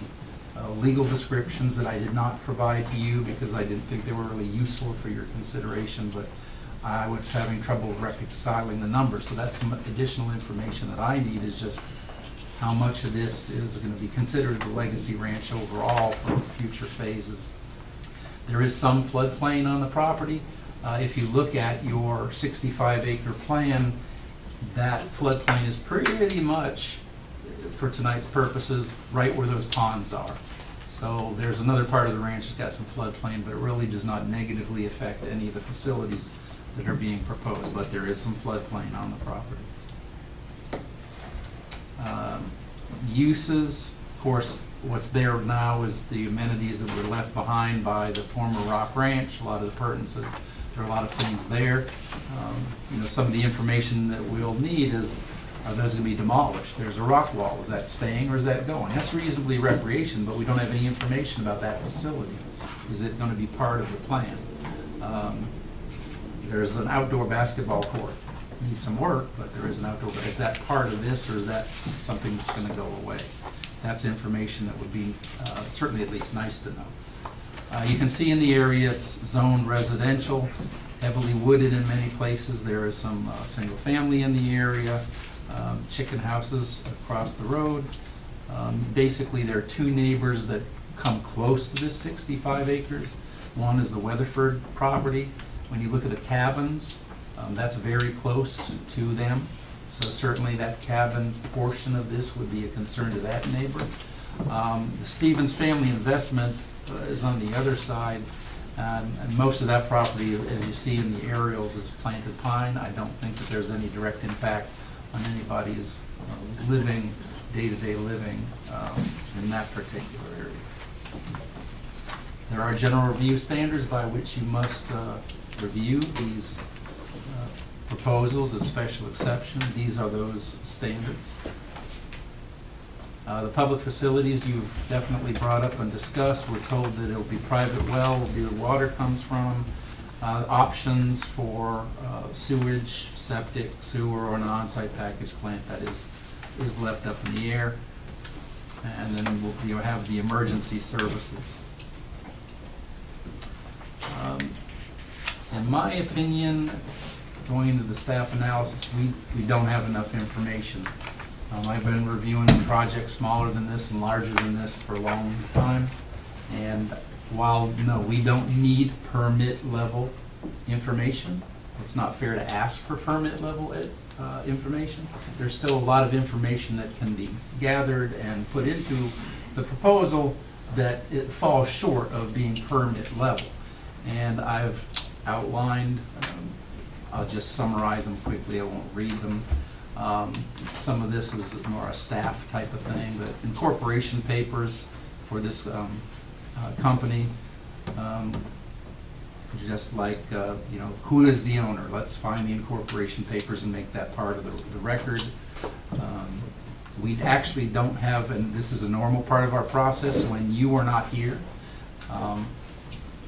legal descriptions that I did not provide to you because I didn't think they were really useful for your consideration, but I was having trouble reconciling the numbers. So that's some additional information that I need, is just how much of this is going to be considered the legacy ranch overall for future phases. There is some floodplain on the property. If you look at your 65-acre plan, that floodplain is pretty much, for tonight's purposes, right where those ponds are. So there's another part of the ranch that's got some floodplain, but it really does not negatively affect any of the facilities that are being proposed, but there is some floodplain on the property. Uses, of course, what's there now is the amenities that were left behind by the former Rock Ranch. A lot of the pertinence, there are a lot of things there. Some of the information that we'll need is, are those going to be demolished? There's a rock wall. Is that staying or is that going? That's reasonably recreation, but we don't have any information about that facility. Is it going to be part of the plan? There's an outdoor basketball court. Needs some work, but there is an outdoor. But is that part of this, or is that something that's going to go away? That's information that would be certainly at least nice to know. You can see in the area it's zoned residential, heavily wooded in many places. There is some single family in the area, chicken houses across the road. Basically, there are two neighbors that come close to this 65 acres. One is the Weatherford property. When you look at the cabins, that's very close to them. So certainly that cabin portion of this would be a concern to that neighbor. The Stevens Family Investment is on the other side, and most of that property, as you see in the aerials, is planted pine. I don't think that there's any direct impact on anybody's living, day-to-day living in that particular area. There are general review standards by which you must review these proposals as special exception. These are those standards. The public facilities you've definitely brought up and discussed. We're told that it'll be private well, where the water comes from. Options for sewage, septic, sewer, or an on-site package plant that is left up in the air. And then you'll have the emergency services. In my opinion, going into the staff analysis, we don't have enough information. I've been reviewing projects smaller than this and larger than this for a long time. And while, no, we don't need permit level information, it's not fair to ask for permit level information. There's still a lot of information that can be gathered and put into the proposal that it falls short of being permit level. And I've outlined, I'll just summarize them quickly, I won't read them. Some of this is more a staff type of thing. The Incorporation Papers for this company Just like, you know, who is the owner? Let's find the incorporation papers and make that part of the record. We actually don't have, and this is a normal part of our process, when you are not here,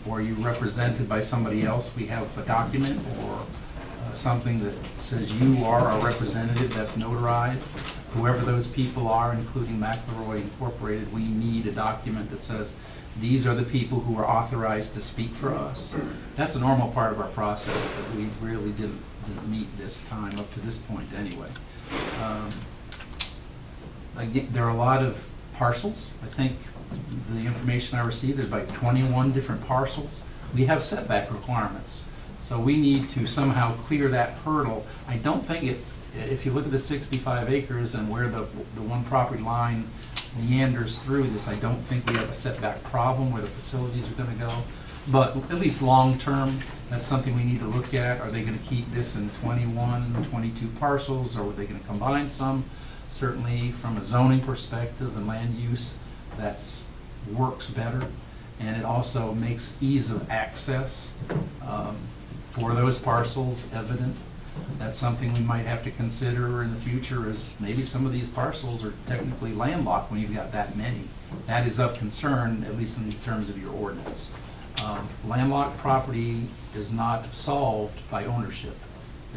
or you're represented by somebody else, we have a document or something that says you are our representative that's notarized. Whoever those people are, including McElroy Incorporated, we need a document that says these are the people who are authorized to speak for us. That's a normal part of our process that we really didn't meet this time, up to this point anyway. Again, there are a lot of parcels. I think the information I received, there's like 21 different parcels. We have setback requirements. So we need to somehow clear that hurdle. I don't think it, if you look at the 65 acres and where the one property line meanders through this, I don't think we have a setback problem where the facilities are gonna go. But at least long-term, that's something we need to look at. Are they gonna keep this in 21, 22 parcels, or are they gonna combine some? Certainly, from a zoning perspective and land use, that's works better. And it also makes ease of access for those parcels evident. That's something we might have to consider in the future, is maybe some of these parcels are technically landlocked when you've got that many. That is of concern, at least in terms of your ordinance. Landlocked property is not solved by ownership.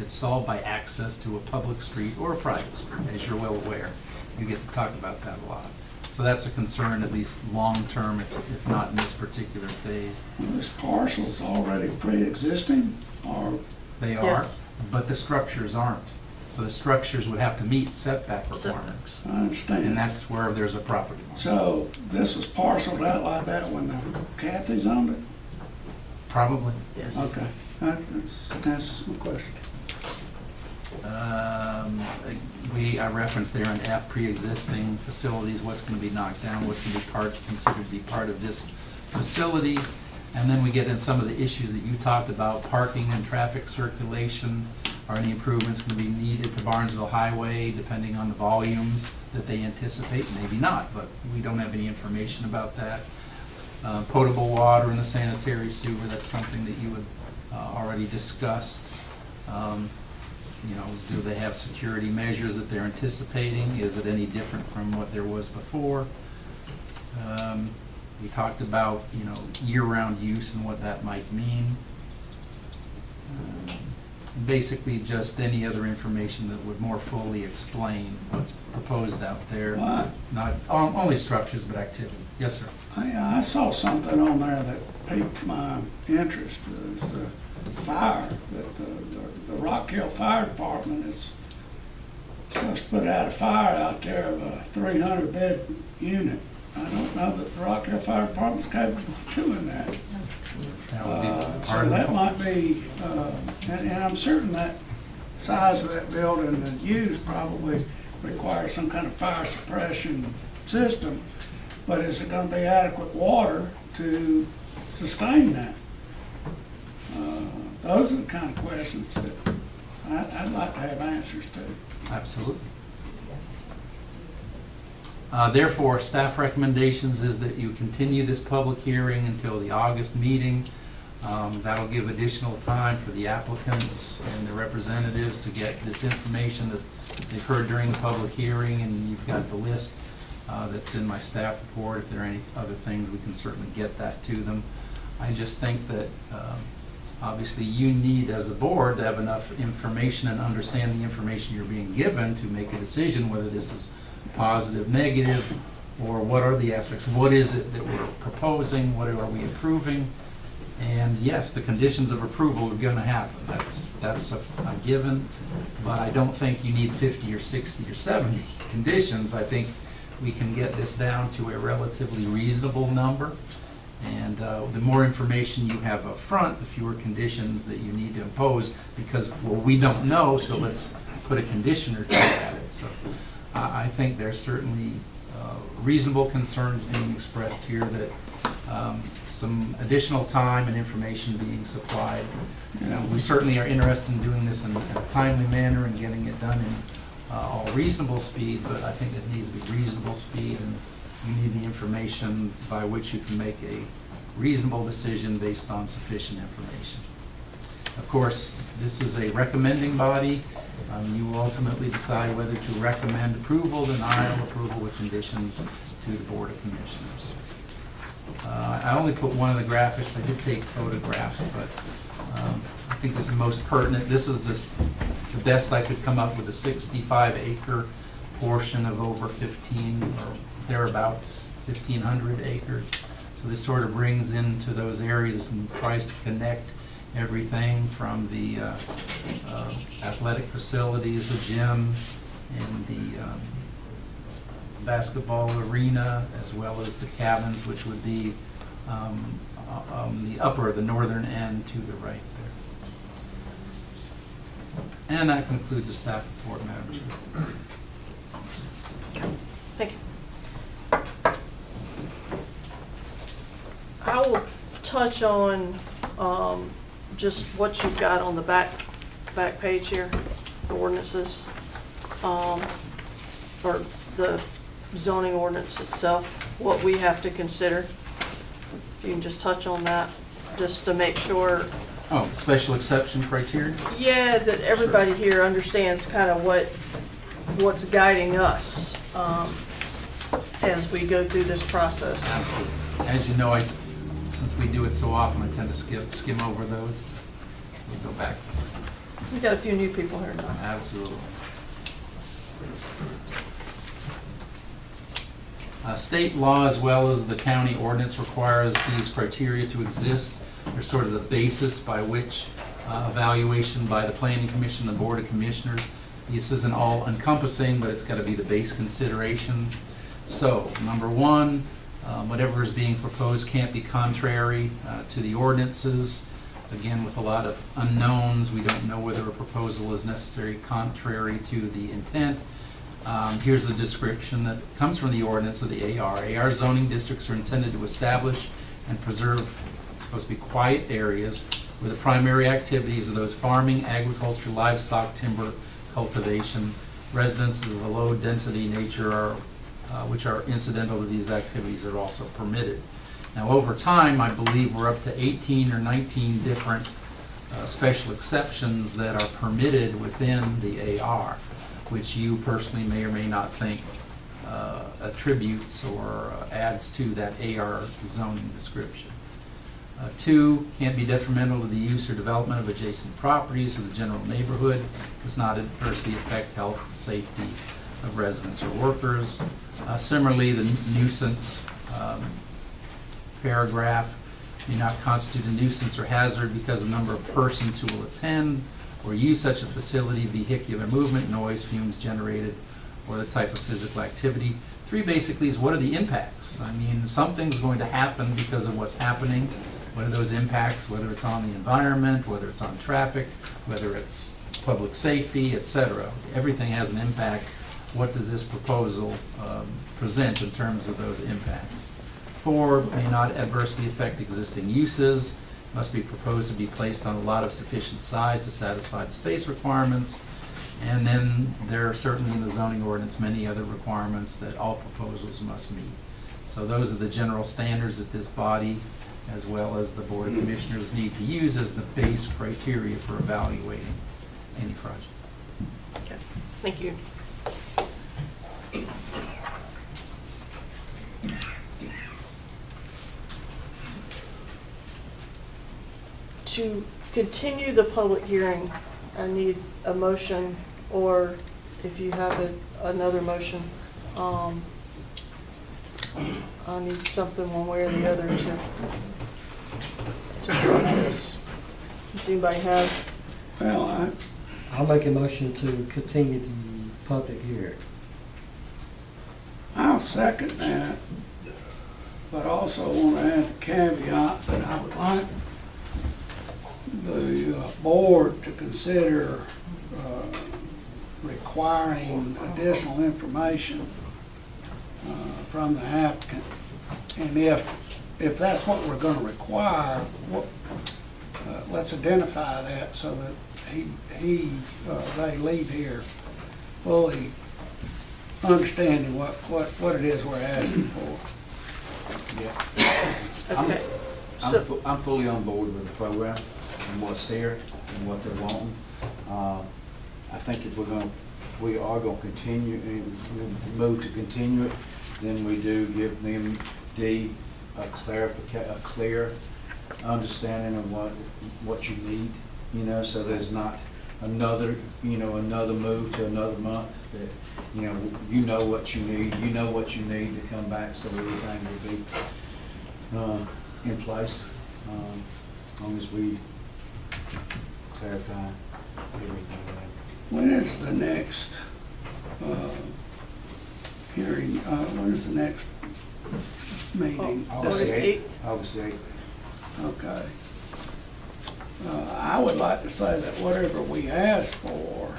It's solved by access to a public street or a private street, as you're well aware. You get to talk about that a lot. So that's a concern, at least long-term, if not in this particular phase. This parcel's already pre-existing, or? They are, Yes. but the structures aren't. So the structures would have to meet setback requirements. I understand. And that's where there's a property line. So this was parceled out like that when the Cathy's owned it? Probably. Yes. Okay, that's just my question. I referenced there in F, pre-existing facilities, what's going to be knocked down, what's going to be considered to be part of this facility. And then we get in some of the issues that you talked about, parking and traffic circulation. Are any improvements going to be needed to Barnesville Highway, depending on the volumes that they anticipate? Maybe not, but we don't have any information about that. Potable water and the sanitary sewer, that's something that you had already discussed. You know, do they have security measures that they're anticipating? Is it any different from what there was before? We talked about, you know, year-round use and what that might mean. Basically, just any other information that would more fully explain what's proposed out there. What? Not only structures, but activity. Yes, sir. I saw something on there that piqued my interest. It was the fire, that the Rock Hill Fire Department is supposed to put out a fire out there of a 300-bed unit. I don't know that the Rock Hill Fire Department's capable of doing that. That would be So that might be, and I'm certain that size of that building and use probably requires some kind of fire suppression system, but is it gonna be adequate water to sustain that? Those are the kind of questions that I'd like to have answers to. Absolutely. Therefore, staff recommendations is that you continue this public hearing until the August meeting. That'll give additional time for the applicants and the representatives to get this information that they've heard during the public hearing, and you've got the list that's in my staff report. If there are any other things, we can certainly get that to them. I just think that obviously you need, as a board, to have enough information and understand the information you're being given to make a decision whether this is positive, negative, or what are the aspects. What is it that we're proposing? What are we approving? And yes, the conditions of approval are going to happen. That's a given, but I don't think you need 50 or 60 or 70 conditions. I think we can get this down to a relatively reasonable number. And the more information you have up front, the fewer conditions that you need to impose, because, well, we don't know, so let's put a condition or two at it. So I think there's certainly reasonable concerns being expressed here that some additional time and information being supplied. We certainly are interested in doing this in a timely manner and getting it done in all reasonable speed, but I think it needs to be reasonable speed, and you need the information by which you can make a reasonable decision based on sufficient information. Of course, this is a recommending body. You will ultimately decide whether to recommend approval, denial, approval with conditions to the Board of Commissioners. I only put one of the graphics. I did take photographs, but I think this is most pertinent. This is the best I could come up with, a 65-acre portion of over 15 or thereabouts, 1,500 acres. So this sort of brings into those areas and tries to connect everything from the athletic facilities, the gym, and the basketball arena, as well as the cabins, which would be the northern end to the right there. And that concludes the staff report, Madam Chair. Thank you. I will touch on just what you've got on the back page here, the ordinances, or the zoning ordinance itself, what we have to consider. If you can just touch on that, just to make sure. Oh, special exception criteria? Yeah, that everybody here understands kind of what's guiding us as we go through this process. Absolutely. As you know, since we do it so often, I tend to skim over those. We'll go back. We've got a few new people here now. Absolutely. State law as well as the county ordinance requires these criteria to exist. They're sort of the basis by which evaluation by the Planning Commission, the Board of Commissioners. This isn't all encompassing, but it's got to be the base considerations. So, number one, whatever is being proposed can't be contrary to the ordinances. Again, with a lot of unknowns, we don't know whether a proposal is necessarily contrary to the intent. Here's the description that comes from the ordinance of the AR. AR zoning districts are intended to establish and preserve, it's supposed to be quiet areas where the primary activities of those farming, agriculture, livestock, timber, cultivation, residences of a low density nature are which are incidental to these activities are also permitted. Now, over time, I believe we're up to 18 or 19 different special exceptions that are permitted within the AR, which you personally may or may not think attributes or adds to that AR zoning description. Two, can't be detrimental to the use or development of adjacent properties or the general neighborhood, does not adversely affect health and safety of residents or workers. Similarly, the nuisance paragraph may not constitute a nuisance or hazard because the number of persons who will attend or use such a facility, vehicular movement, noise, fumes generated, or the type of physical activity. Three basically is what are the impacts? I mean, something's going to happen because of what's happening. What are those impacts, whether it's on the environment, whether it's on traffic, whether it's public safety, etc. Everything has an impact. What does this proposal present in terms of those impacts? Four, may not adversely affect existing uses, must be proposed to be placed on a lot of sufficient size to satisfy the space requirements. And then there are certainly in the zoning ordinance many other requirements that all proposals must meet. So those are the general standards that this body, as well as the Board of Commissioners, need to use as the base criteria for evaluating any project. Okay, thank you. To continue the public hearing, I need a motion, or if you have another motion, I need something one way or the other to start this. Does anybody have? Well, I'll make a motion to continue the public hearing. I'll second that, but also want to add a caveat that I would like the board to consider requiring additional information from the applicant. And if that's what we're going to require, let's identify that so that they leave here fully understanding what it is we're asking for. Yeah. Okay. I'm fully on board with the program and what's here and what they're wanting. I think if we are gonna continue and move to continue it, then we do give them a clear understanding of what you need, you know, so there's not another move to another month that, you know what you need to come back, so everything will be in place, as long as we clarify everything. When is the next hearing, when is the next meeting? August 8th. August 8th. Okay. I would like to say that whatever we ask for,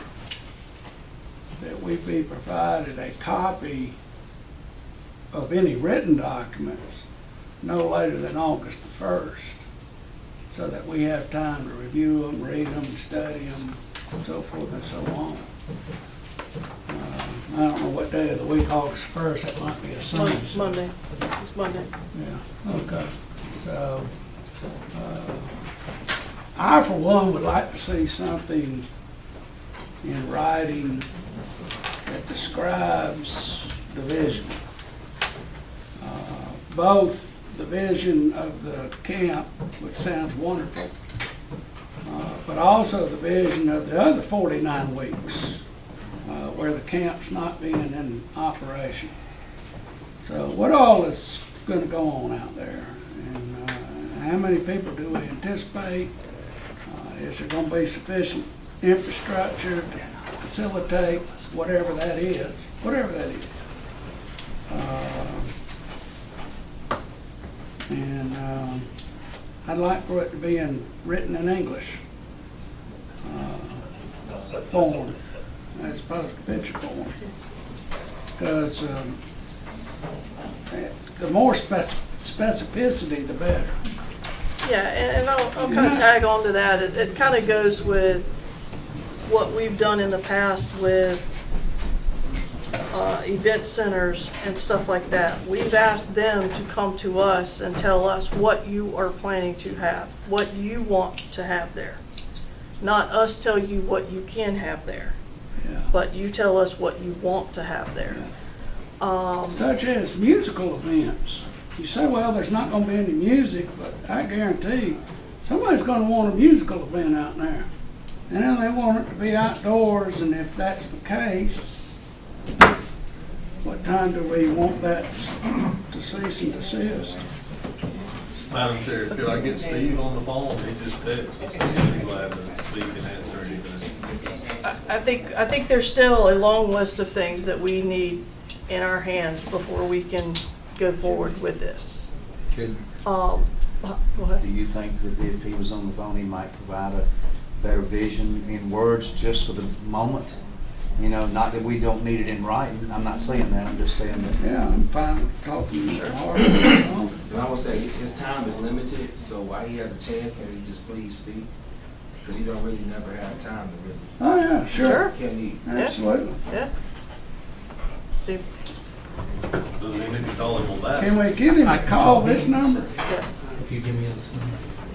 that we be provided a copy of any written documents no later than August the 1st, so that we have time to review them, read them, study them, so forth and so on. I don't know what day of the week, August 1st, that might be a Sunday. Monday. It's Monday. Yeah, okay. So, I for one would like to see something in writing that describes the vision. Both the vision of the camp, which sounds wonderful, but also the vision of the other 49 weeks where the camp's not being in operation. So what all is going to go on out there? And how many people do we anticipate? Is there going to be sufficient infrastructure to facilitate whatever that is? Whatever that is. And I'd like for it to be written in English form as opposed to picture form. Because the more specificity, the better. Yeah, and I'll kind of tag on to that. It kind of goes with what we've done in the past with event centers and stuff like that. We've asked them to come to us and tell us what you are planning to have, what you want to have there. Not us tell you what you can have there, but you tell us what you want to have there. Such as musical events. You say, well, there's not going to be any music, but I guarantee somebody's going to want a musical event out there. And then they want it to be outdoors, and if that's the case, what time do we want that to cease and desist? Madam Chair, could I get Steve on the phone? He just texted. He's glad to speak and answer anything. I think there's still a long list of things that we need in our hands before we can go forward with this. Go ahead. Do you think that if he was on the phone, he might provide a better vision in words just for the moment? You know, not that we don't need it in writing. I'm not saying that. I'm just saying that. Yeah, I'm fine with talking to Mr. Harvey. And I will say, his time is limited, so while he has a chance, can he just please speak? Because he don't really never have time to really. Oh, yeah, sure. Can he? Absolutely. Yeah. See. Does he need to call him on that? Can we give him a call this number? If you give me his,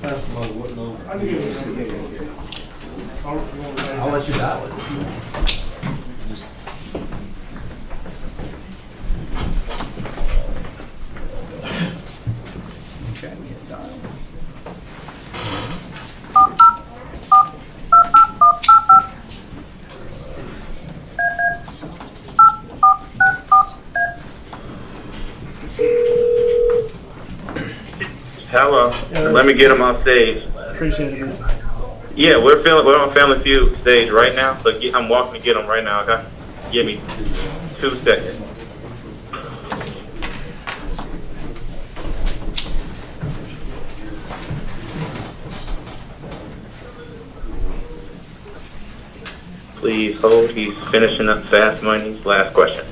What number? I'll let you dial it. Okay, yeah, dial. Hello. Let me get him on stage. Appreciate it, man. Yeah, we're on Family Feud stage right now, so I'm walking to get him right now, okay? Give me 2 seconds. Please hold. He's finishing up Fast Money's last question.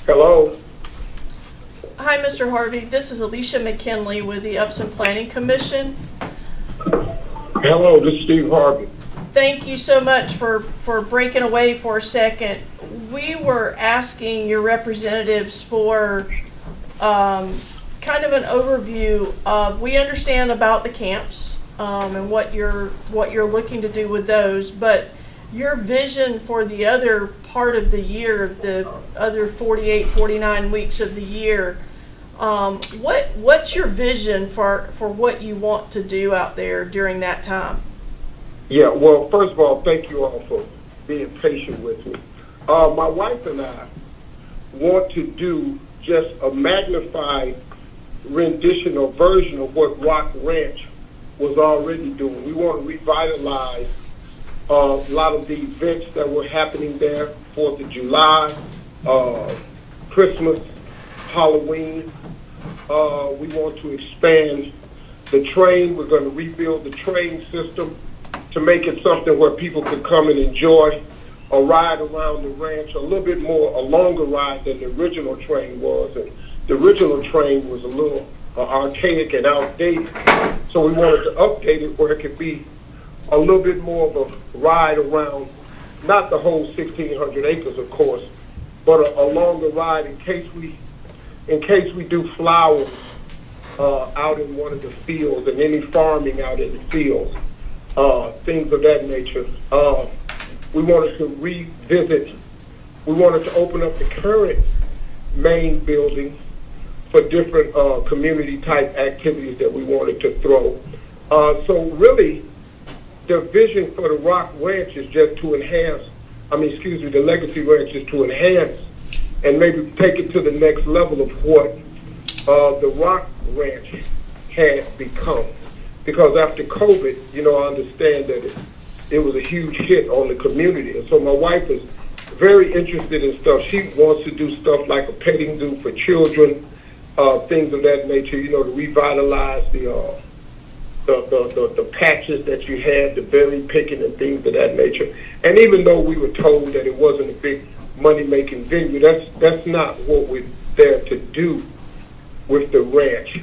Hello? Hi, Mr. Harvey. This is Alicia McKinley with the Upson Planning Commission. Hello, this is Steve Harvey. Thank you so much for breaking away for a second. We were asking your representatives for kind of an overview of, we understand about the camps and what you're looking to do with those, but your vision for the other part of the year, the other 48, 49 weeks of the year, what's your vision for what you want to do out there during that time? Yeah, well, first of all, thank you all for being patient with me. My wife and I want to do just a magnified rendition or version of what Rock Ranch was already doing. We want to revitalize a lot of the events that were happening there, 4th of July, Christmas, Halloween. We want to expand the train. We're going to rebuild the train system to make it something where people could come and enjoy a ride around the ranch, a little bit more, a longer ride than the original train was. And the original train was a little archaic and outdated. So we wanted to update it where it could be a little bit more of a ride around, not the whole 1,600 acres, of course, but a longer ride in case we do flowers out in one of the fields and any farming out in the fields, things of that nature. We wanted to revisit, we wanted to open up the current main building for different community type activities that we wanted to throw. So really, the vision for the Rock Ranch is just to enhance, the Legacy Ranch is to enhance and maybe take it to the next level of what the Rock Ranch had become. Because after COVID, I understand that it was a huge hit on the community. And so my wife is very interested in stuff. She wants to do stuff like a petting zoo for children, things of that nature, to revitalize the patches that you had, the berry picking and things of that nature. And even though we were told that it wasn't a big money-making venue, that's not what we're there to do with the ranch.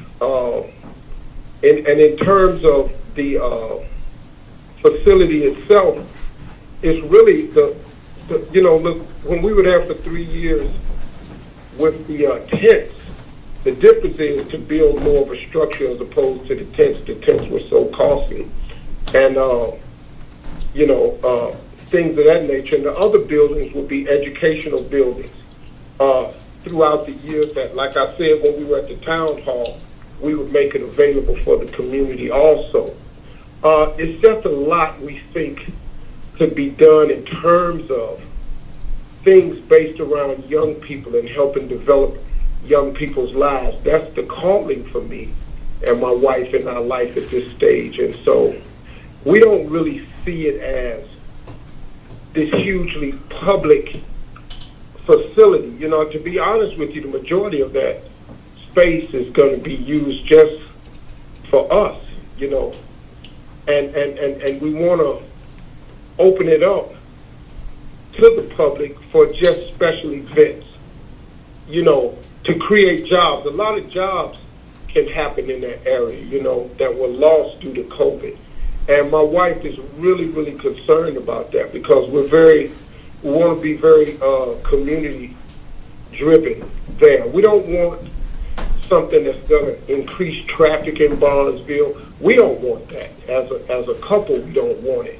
And in terms of the facility itself, it's really look, when we were there for 3 years with the tents, the difference is to build more of a structure as opposed to the tents. The tents were so costly. And, things of that nature. And the other buildings would be educational buildings throughout the years that, like I said, when we were at the town hall, we would make it available for the community also. It's just a lot we think could be done in terms of things based around young people and helping develop young people's lives. That's the calling for me and my wife in our life at this stage. And so we don't really see it as this hugely public facility. To be honest with you, the majority of that space is going to be used just for us, and we want to open it up to the public for just special events, to create jobs. A lot of jobs can happen in that area, that were lost due to COVID. And my wife is really, really concerned about that because we want to be very community driven there. We don't want something that's going to increase traffic in Barnesville. We don't want that. As a couple, we don't want it.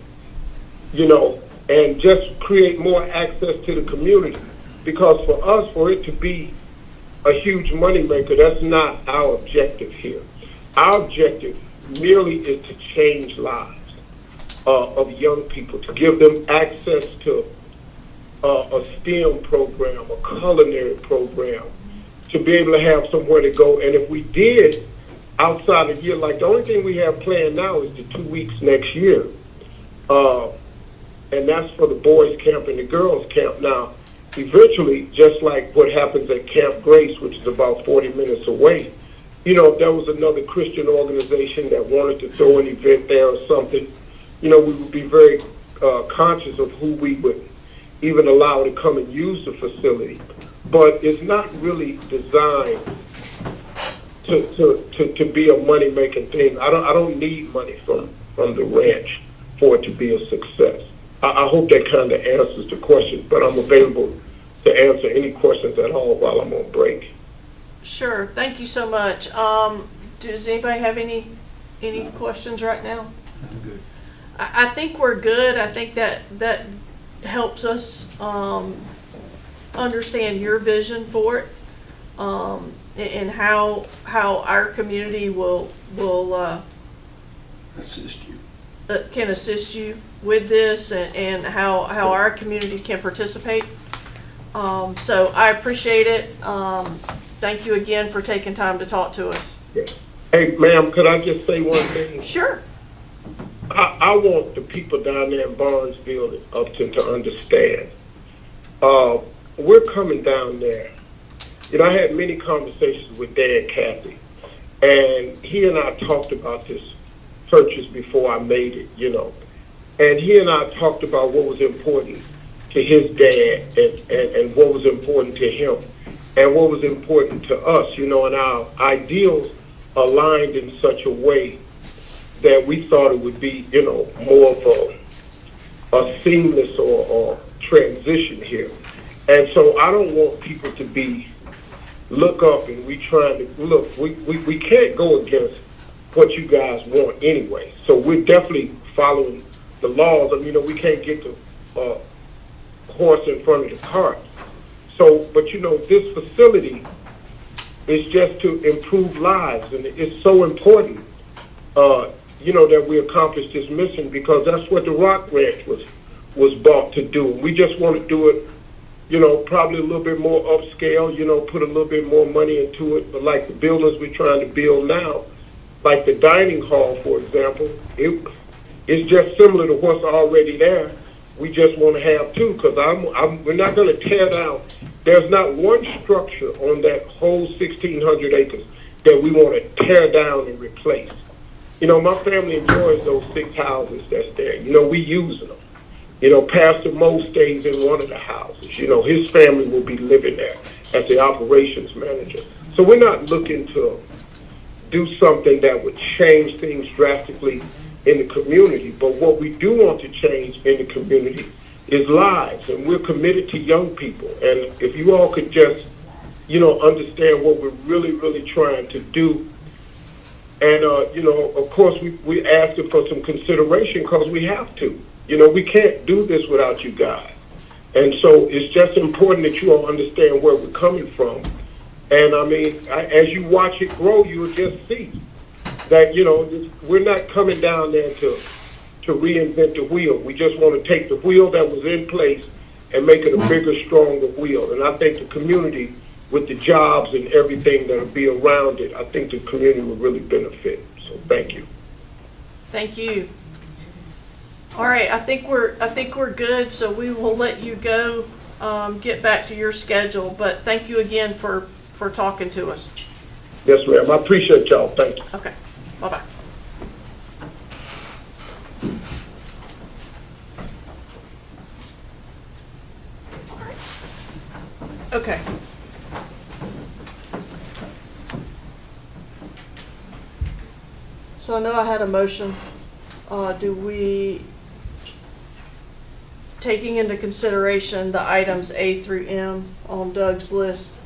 And just create more access to the community. Because for us, for it to be a huge moneymaker, that's not our objective here. Our objective merely is to change lives of young people, to give them access to a STEM program, a culinary program, to be able to have somewhere to go. And if we did, outside a year, like the only thing we have planned now is the 2 weeks next year. And that's for the boys' camp and the girls' camp. Now, eventually, just like what happens at Camp Grace, which is about 40 minutes away, if there was another Christian organization that wanted to throw an event there or something, we would be very conscious of who we would even allow to come and use the facility. but it's not really designed to be a money-making thing. I don't need money from the ranch for it to be a success. I hope that kind of answers the question, but I'm available to answer any questions at all while I'm on break. Sure, thank you so much. Does anybody have any questions right now? I'm good. I think we're good. I think that helps us understand your vision for it, and how our community will Assist you. can assist you with this, and how our community can participate. So I appreciate it. Thank you again for taking time to talk to us. Hey, ma'am, could I just say one thing? Sure. I want the people down there in Barnesville and Upton to understand. We're coming down there. You know, I had many conversations with Dan Cathy, and he and I talked about this purchase before I made it, you know. And he and I talked about what was important to his dad, and what was important to him, and what was important to us, you know, and our ideals aligned in such a way that we thought it would be, you know, more of a seamless or transition here. And so I don't want people to look up and we trying to, look, we can't go against what you guys want anyway. So we're definitely following the laws. I mean, you know, we can't get the horse in front of the cart. So, but you know, this facility is just to improve lives, and it's so important, you know, that we accomplish this mission, because that's what the Rock Ranch was bought to do. We just want to do it, you know, probably a little bit more upscale, you know, put a little bit more money into it. But like the buildings we're trying to build now, like the dining hall, for example, it's just similar to what's already there. We just want to have two, because we're not going to tear down. There's not one structure on that whole 1,600 acres that we want to tear down and replace. You know, my family enjoys those 6 houses that's there. You know, we use them. You know, Pastor Mo stays in one of the houses. You know, his family will be living there as the operations manager. So we're not looking to do something that would change things drastically in the community. But what we do want to change in the community is lives, and we're committed to young people. And if you all could just, you know, understand what we're really, really trying to do. And, you know, of course, we asking for some consideration, because we have to. You know, we can't do this without you guys. And so it's just important that you all understand where we're coming from. And, I mean, as you watch it grow, you'll just see that, you know, we're not coming down there to reinvent the wheel. We just want to take the wheel that was in place and make it a bigger, stronger wheel. And I think the community, with the jobs and everything that'll be around it, I think the community will really benefit. So thank you. Thank you. All right, I think we're good, so we will let you go, get back to your schedule. But thank you again for talking to us. Yes, ma'am. I appreciate y'all. Thank you. Okay. Bye-bye. Okay. So I know I had a motion. Do we, taking into consideration the items A through M on Doug's list?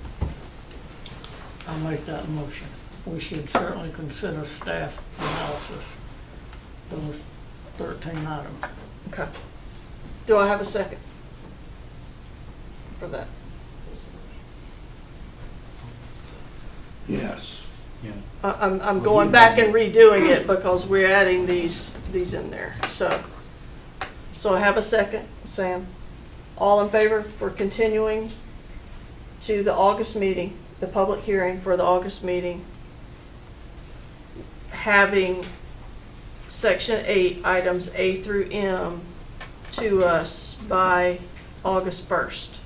I'll make that motion. We should certainly consider staff analysis, those 13 items. Okay. Do I have a second for that? Yes. Yeah. I'm going back and redoing it because we're adding these in there. So I have a second, Sam. All in favor for continuing to the August meeting, the public hearing for the August meeting, having Section 8 items A through M to us by August 1st.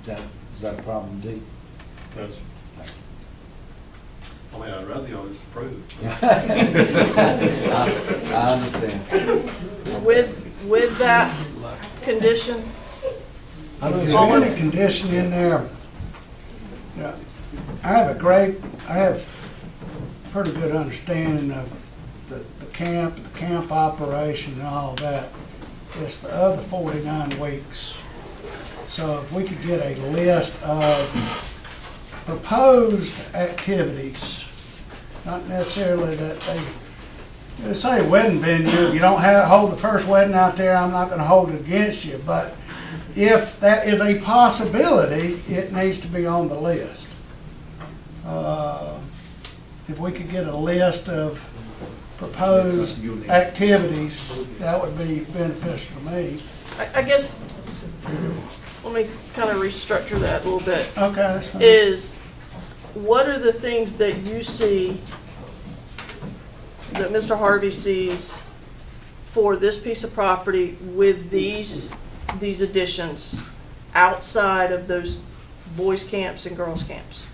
Is that a problem, D? Yes. I mean, I'd rather y'all just approve. I understand. With that condition, Is there any condition in there Yeah, I have pretty good understanding of the camp operation and all that. It's the other 49 weeks. So if we could get a list of proposed activities, not necessarily that they say wedding venue, you don't hold the first wedding out there, I'm not gonna hold it against you, but if that is a possibility, it needs to be on the list. If we could get a list of proposed activities, that would be beneficial to me. I guess, let me kind of restructure that a little bit. Okay, that's fine. Is, what are the things that you see, that Mr. Harvey sees for this piece of property with these additions outside of those boys' camps and girls' camps?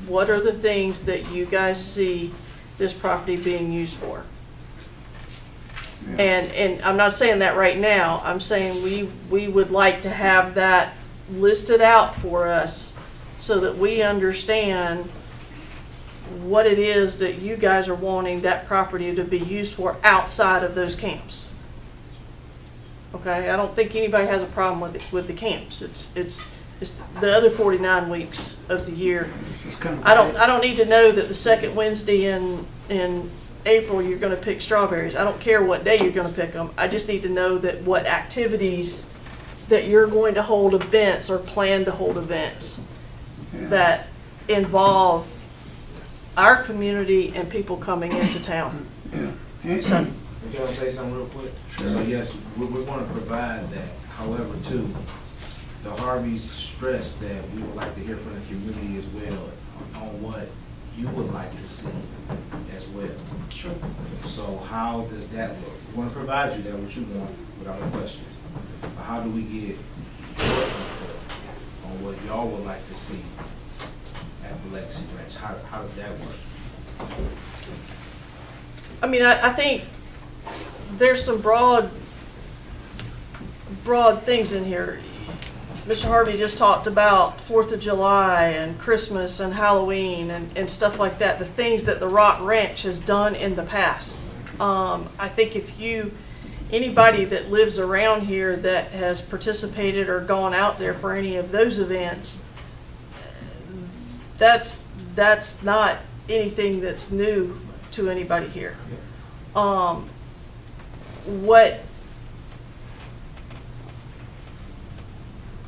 What are the things that you guys see this property being used for? And I'm not saying that right now. I'm saying we would like to have that listed out for us so that we understand what it is that you guys are wanting that property to be used for outside of those camps. Okay, I don't think anybody has a problem with the camps. It's the other 49 weeks of the year. I don't need to know that the second Wednesday in April you're going to pick strawberries. I don't care what day you're going to pick them. I just need to know that what activities that you're going to hold events or plan to hold events that involve our community and people coming into town. So, can I say something real quick? Sure. So yes, we want to provide that. However, too, the Harveys stress that we would like to hear from the community as well on what you would like to see as well. Sure. So how does that look? We want to provide you that what you want without a question. But how do we get your input on what y'all would like to see at the Legacy Ranch? How does that work? I mean, I think there's some broad things in here. Mr. Harvey just talked about 4th of July and Christmas and Halloween and stuff like that, the things that the Rock Ranch has done in the past. I think if anybody that lives around here that has participated or gone out there for any of those events, that's not anything that's new to anybody here.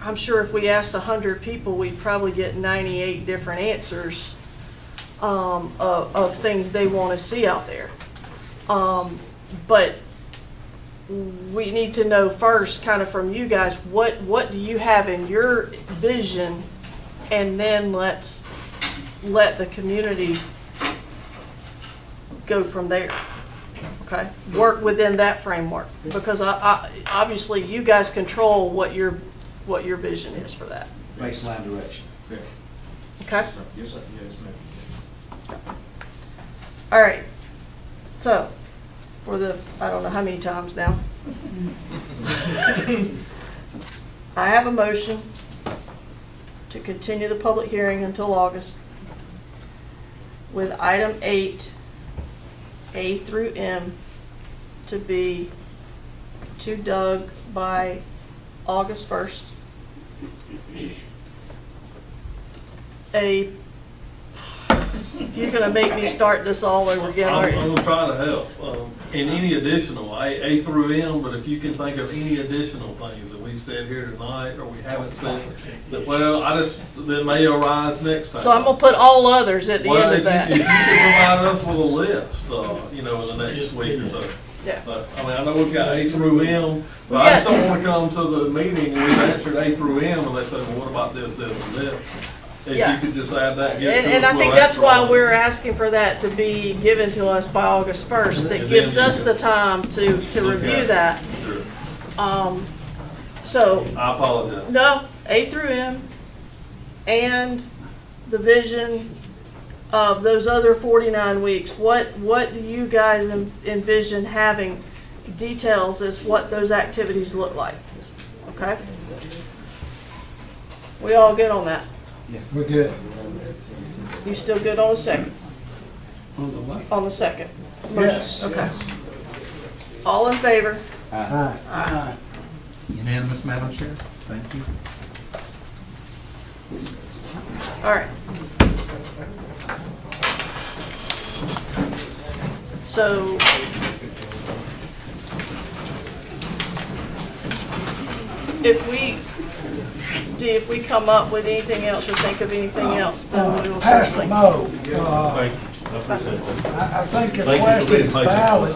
I'm sure if we asked 100 people, we'd probably get 98 different answers of things they want to see out there. But we need to know first, kind of from you guys, what do you have in your vision, and then let's let the community go from there. Okay, work within that framework, because I obviously you guys control what your vision is for that. Baseline direction. Yeah. Okay? Yes, sir. Yes, sir. Yes, ma'am. All right. So, for the, I don't know how many times now. I have a motion to continue the public hearing until August with item 8, A through M, to be to Doug by August 1st. You're gonna make me start this all over again, aren't I'm you? gonna try to help. In any additional, A through M, but if you can think of any additional things that we've said here tonight, or we haven't said, that, well, that may arise next time. So I'm gonna put all others at the end of that. If you can provide us with a list, in the next week or so. Yeah. But, I know we've got A through M, but I just don't wanna come to the meeting and we've answered A through M, and they say, well, what about this, this, and this? If you could just add that. And I think that's why we're asking for that to be given to us by August 1st. It gives us the time to review that. Sure. So. I apologize. No, A through M, and the vision of those other 49 weeks. What do you guys envision having details as what those activities look like? Okay? We all good on that? We're good. You still good on the second? On the what? On the second? Yes, Motion. Okay. yes. All in favor? Aye. Aye. Unanimous, Madam Chair? Thank you. All right. So, if we come up with anything else or think of anything else, then we will Pastor certainly. Mo, Thank you. I appreciate it. I think your Thank you for question being is patient. valid.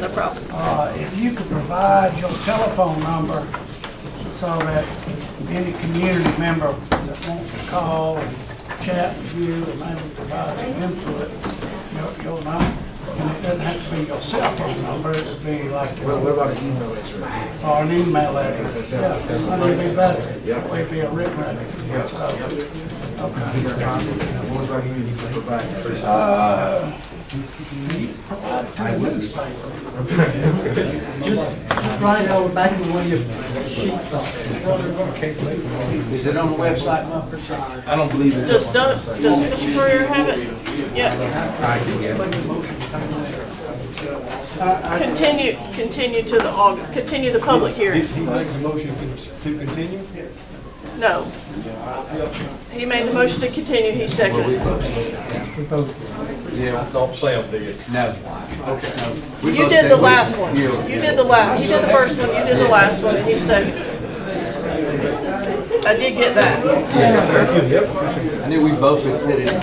No problem. If you could provide your telephone number so that any community member that wants to call and chat with you and maybe provide some input, you'll know. And it doesn't have to be your cell phone number, it would be like What your, about an email address? or an email address. Yeah, that would be better. That would be a written record. So, okay. What was I hearing you provide? He provided to the newspaper. Just write it on the back of one of your sheets. Is it on the website? I don't believe it's. Does Mr. Courier have it? Yeah. I can get it. Continue to the August, continue the public hearing. He makes a motion to continue? No. He made the motion to continue, he seconded it. I thought Sam did. No. You did the last one. You did the first one, you did the last one, and he seconded it. I did get that. I knew we both had said it. He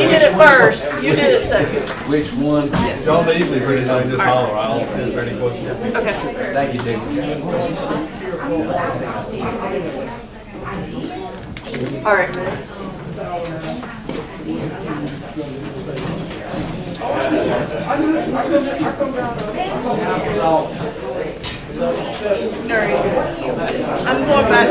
did it first, you did it second. Which one? Y'all need me for anything, just holler. I'll answer any questions. Okay. Thank you, David. All right. All right. I'm going back.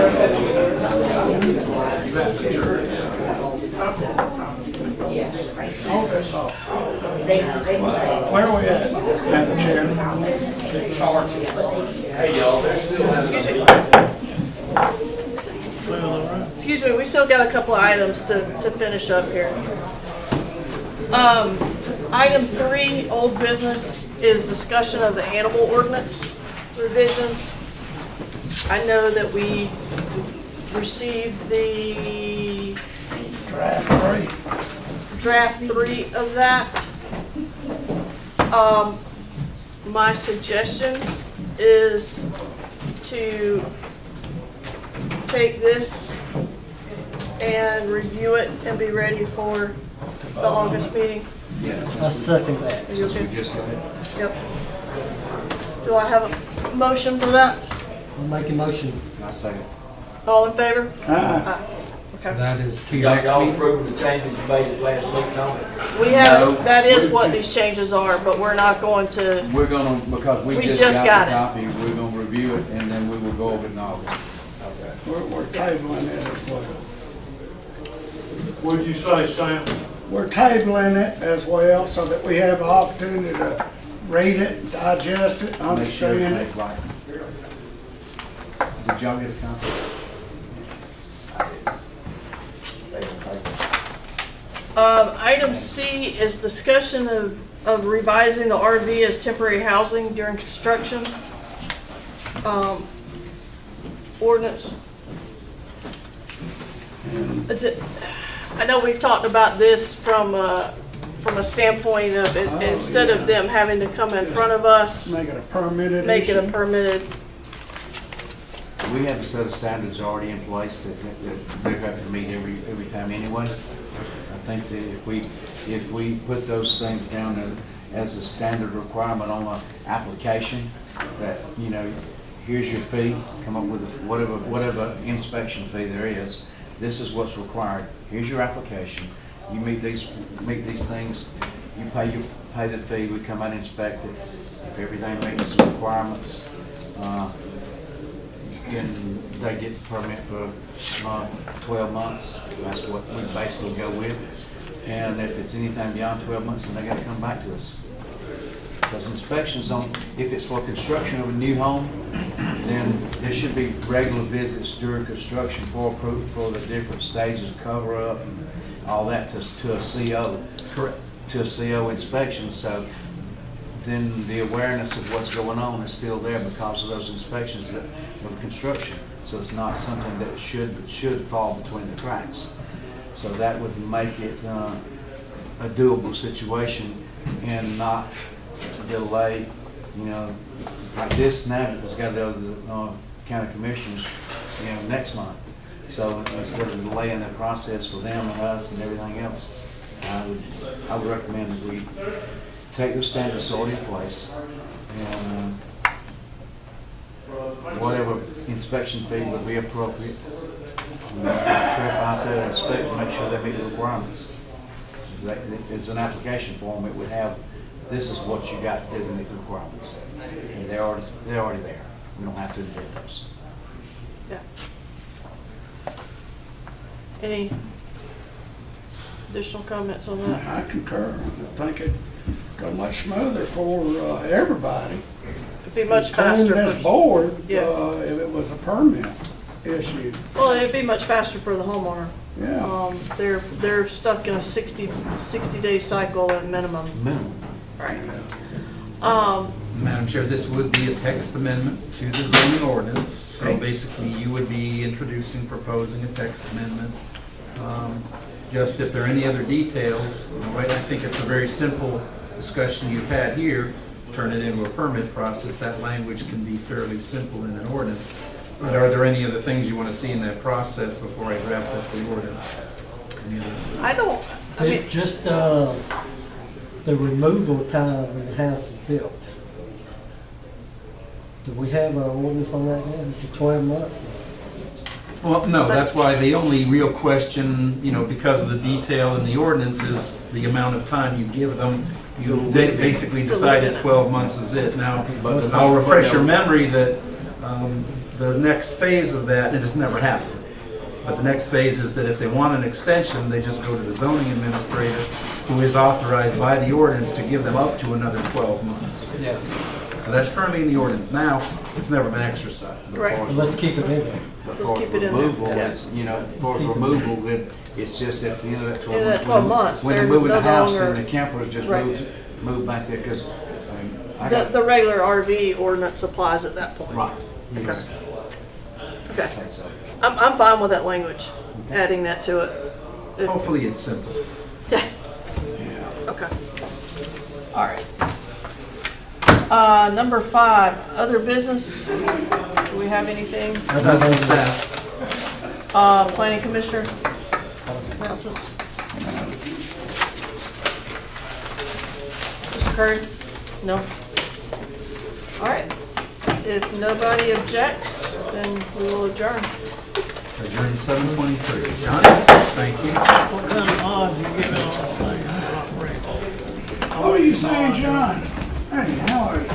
Where are we at, Madam Chair? Hey, y'all, there's still. Excuse me. Excuse me, we still got a couple of items to finish up here. Item 3, old business, is discussion of the animal ordinance revisions. I know that we received the draft 3 of that. My suggestion is to take this and review it and be ready for the August meeting. Yes. I second that. Are you Since we okay? just got it. Yep. Do I have a motion for that? I'll make a motion. I say it. All in favor? Aye. Okay. That is to your next Y'all meeting. approving the changes you made at last week, Tom? We have, that is what these changes are, but we're not going to, We're gonna, because we We just just got got the copy, we're gonna review it and then we will go over it in August. We're tabling it as well. What'd you say, Sam? We're tabling it as well so that we have an opportunity to read it, digest it, Make sure understand it's it. right. Did y'all get a copy? item C is discussion of revising the RV as temporary housing during construction. Ordinance. I know we've talked about this from a standpoint of it, instead of them having to come in front of us, Make it a permitted make it a issue. permitted. We have a set of standards already in place that they're having to meet every time anyway. I think that if we put those things down as a standard requirement on an application, that, you know, here's your fee, come up with whatever inspection fee there is, this is what's required, here's your application, you meet these things, you pay the fee, we come out and inspect it. If everything meets the requirements, and they get the permit for 12 months, that's what we basically go with. And if it's anything beyond 12 months, then they gotta come back to us. Because inspections on, if it's for construction of a new home, then there should be regular visits during construction for approval for the different stages of cover-up and all that to a CO. Correct. To a CO inspection, so then the awareness of what's going on is still there because of those inspections of construction. So it's not something that should fall between the cracks. So that would make it a doable situation and not delay, you know, like this now, it's got to go to the county commissioners, you know, next month. So instead of delaying that process for them and us and everything else, I would recommend that we take the standards already in place and whatever inspection fee would be appropriate. Trip out there and inspect and make sure they meet the requirements. It's an application form. It would have, this is what you got to do to meet the requirements. And they're already there. We don't have to do those. Yeah. Any additional comments on that? I concur. I think it'd go much smoother for everybody. It'd be much faster. Including this board, Yeah. if it was a permit issue. Well, it'd be much faster for the homeowner. Yeah. They're stuck in a 60-day cycle at minimum. Minimum. Right. Madam Chair, this would be a text amendment to the zoning ordinance. So basically, you would be proposing a text amendment. Just if there are any other details, right, I think it's a very simple discussion you've had here. Turn it into a permit process. That language can be fairly simple in an ordinance. But are there any other things you want to see in that process before I wrap up the ordinance? I mean, Just the removal time when the house is built. Do we have an ordinance on that now? Is it 12 months? Well, no, that's why the only real question, you know, because of the detail in the ordinance is the amount of time you give them. You basically decided 12 months is it. Now, I'll refresh your memory that the next phase of that, and it has never happened, but the next phase is that if they want an extension, they just go to the zoning administrator, who is authorized by the ordinance to give them up to another 12 months. Yeah. So that's currently in the ordinance. Now, it's never been exercised. Right. Let's keep it in there. Let's keep it in Removal, there. it's, you know, for removal, it's just at the end of that 12 In months. that 12 months, When they're they're moving no the house, then longer- the campers just Right. move back there, because, I got, The regular RV ordinance applies at that point. right, yes. Okay. I think so. I'm fine with that language, adding that to it. Hopefully, it's simple. Yeah. Okay. All right. Number 5, other business. Do we have anything? Nothing staff. Planning commissioner announcements. Mr. Curry? No? All right. If nobody objects, then we will adjourn. Adjourned 7:23. John, thank you. What kind of odds you giving on this thing? I'm not ready. What are you saying, John? Hey, how are you?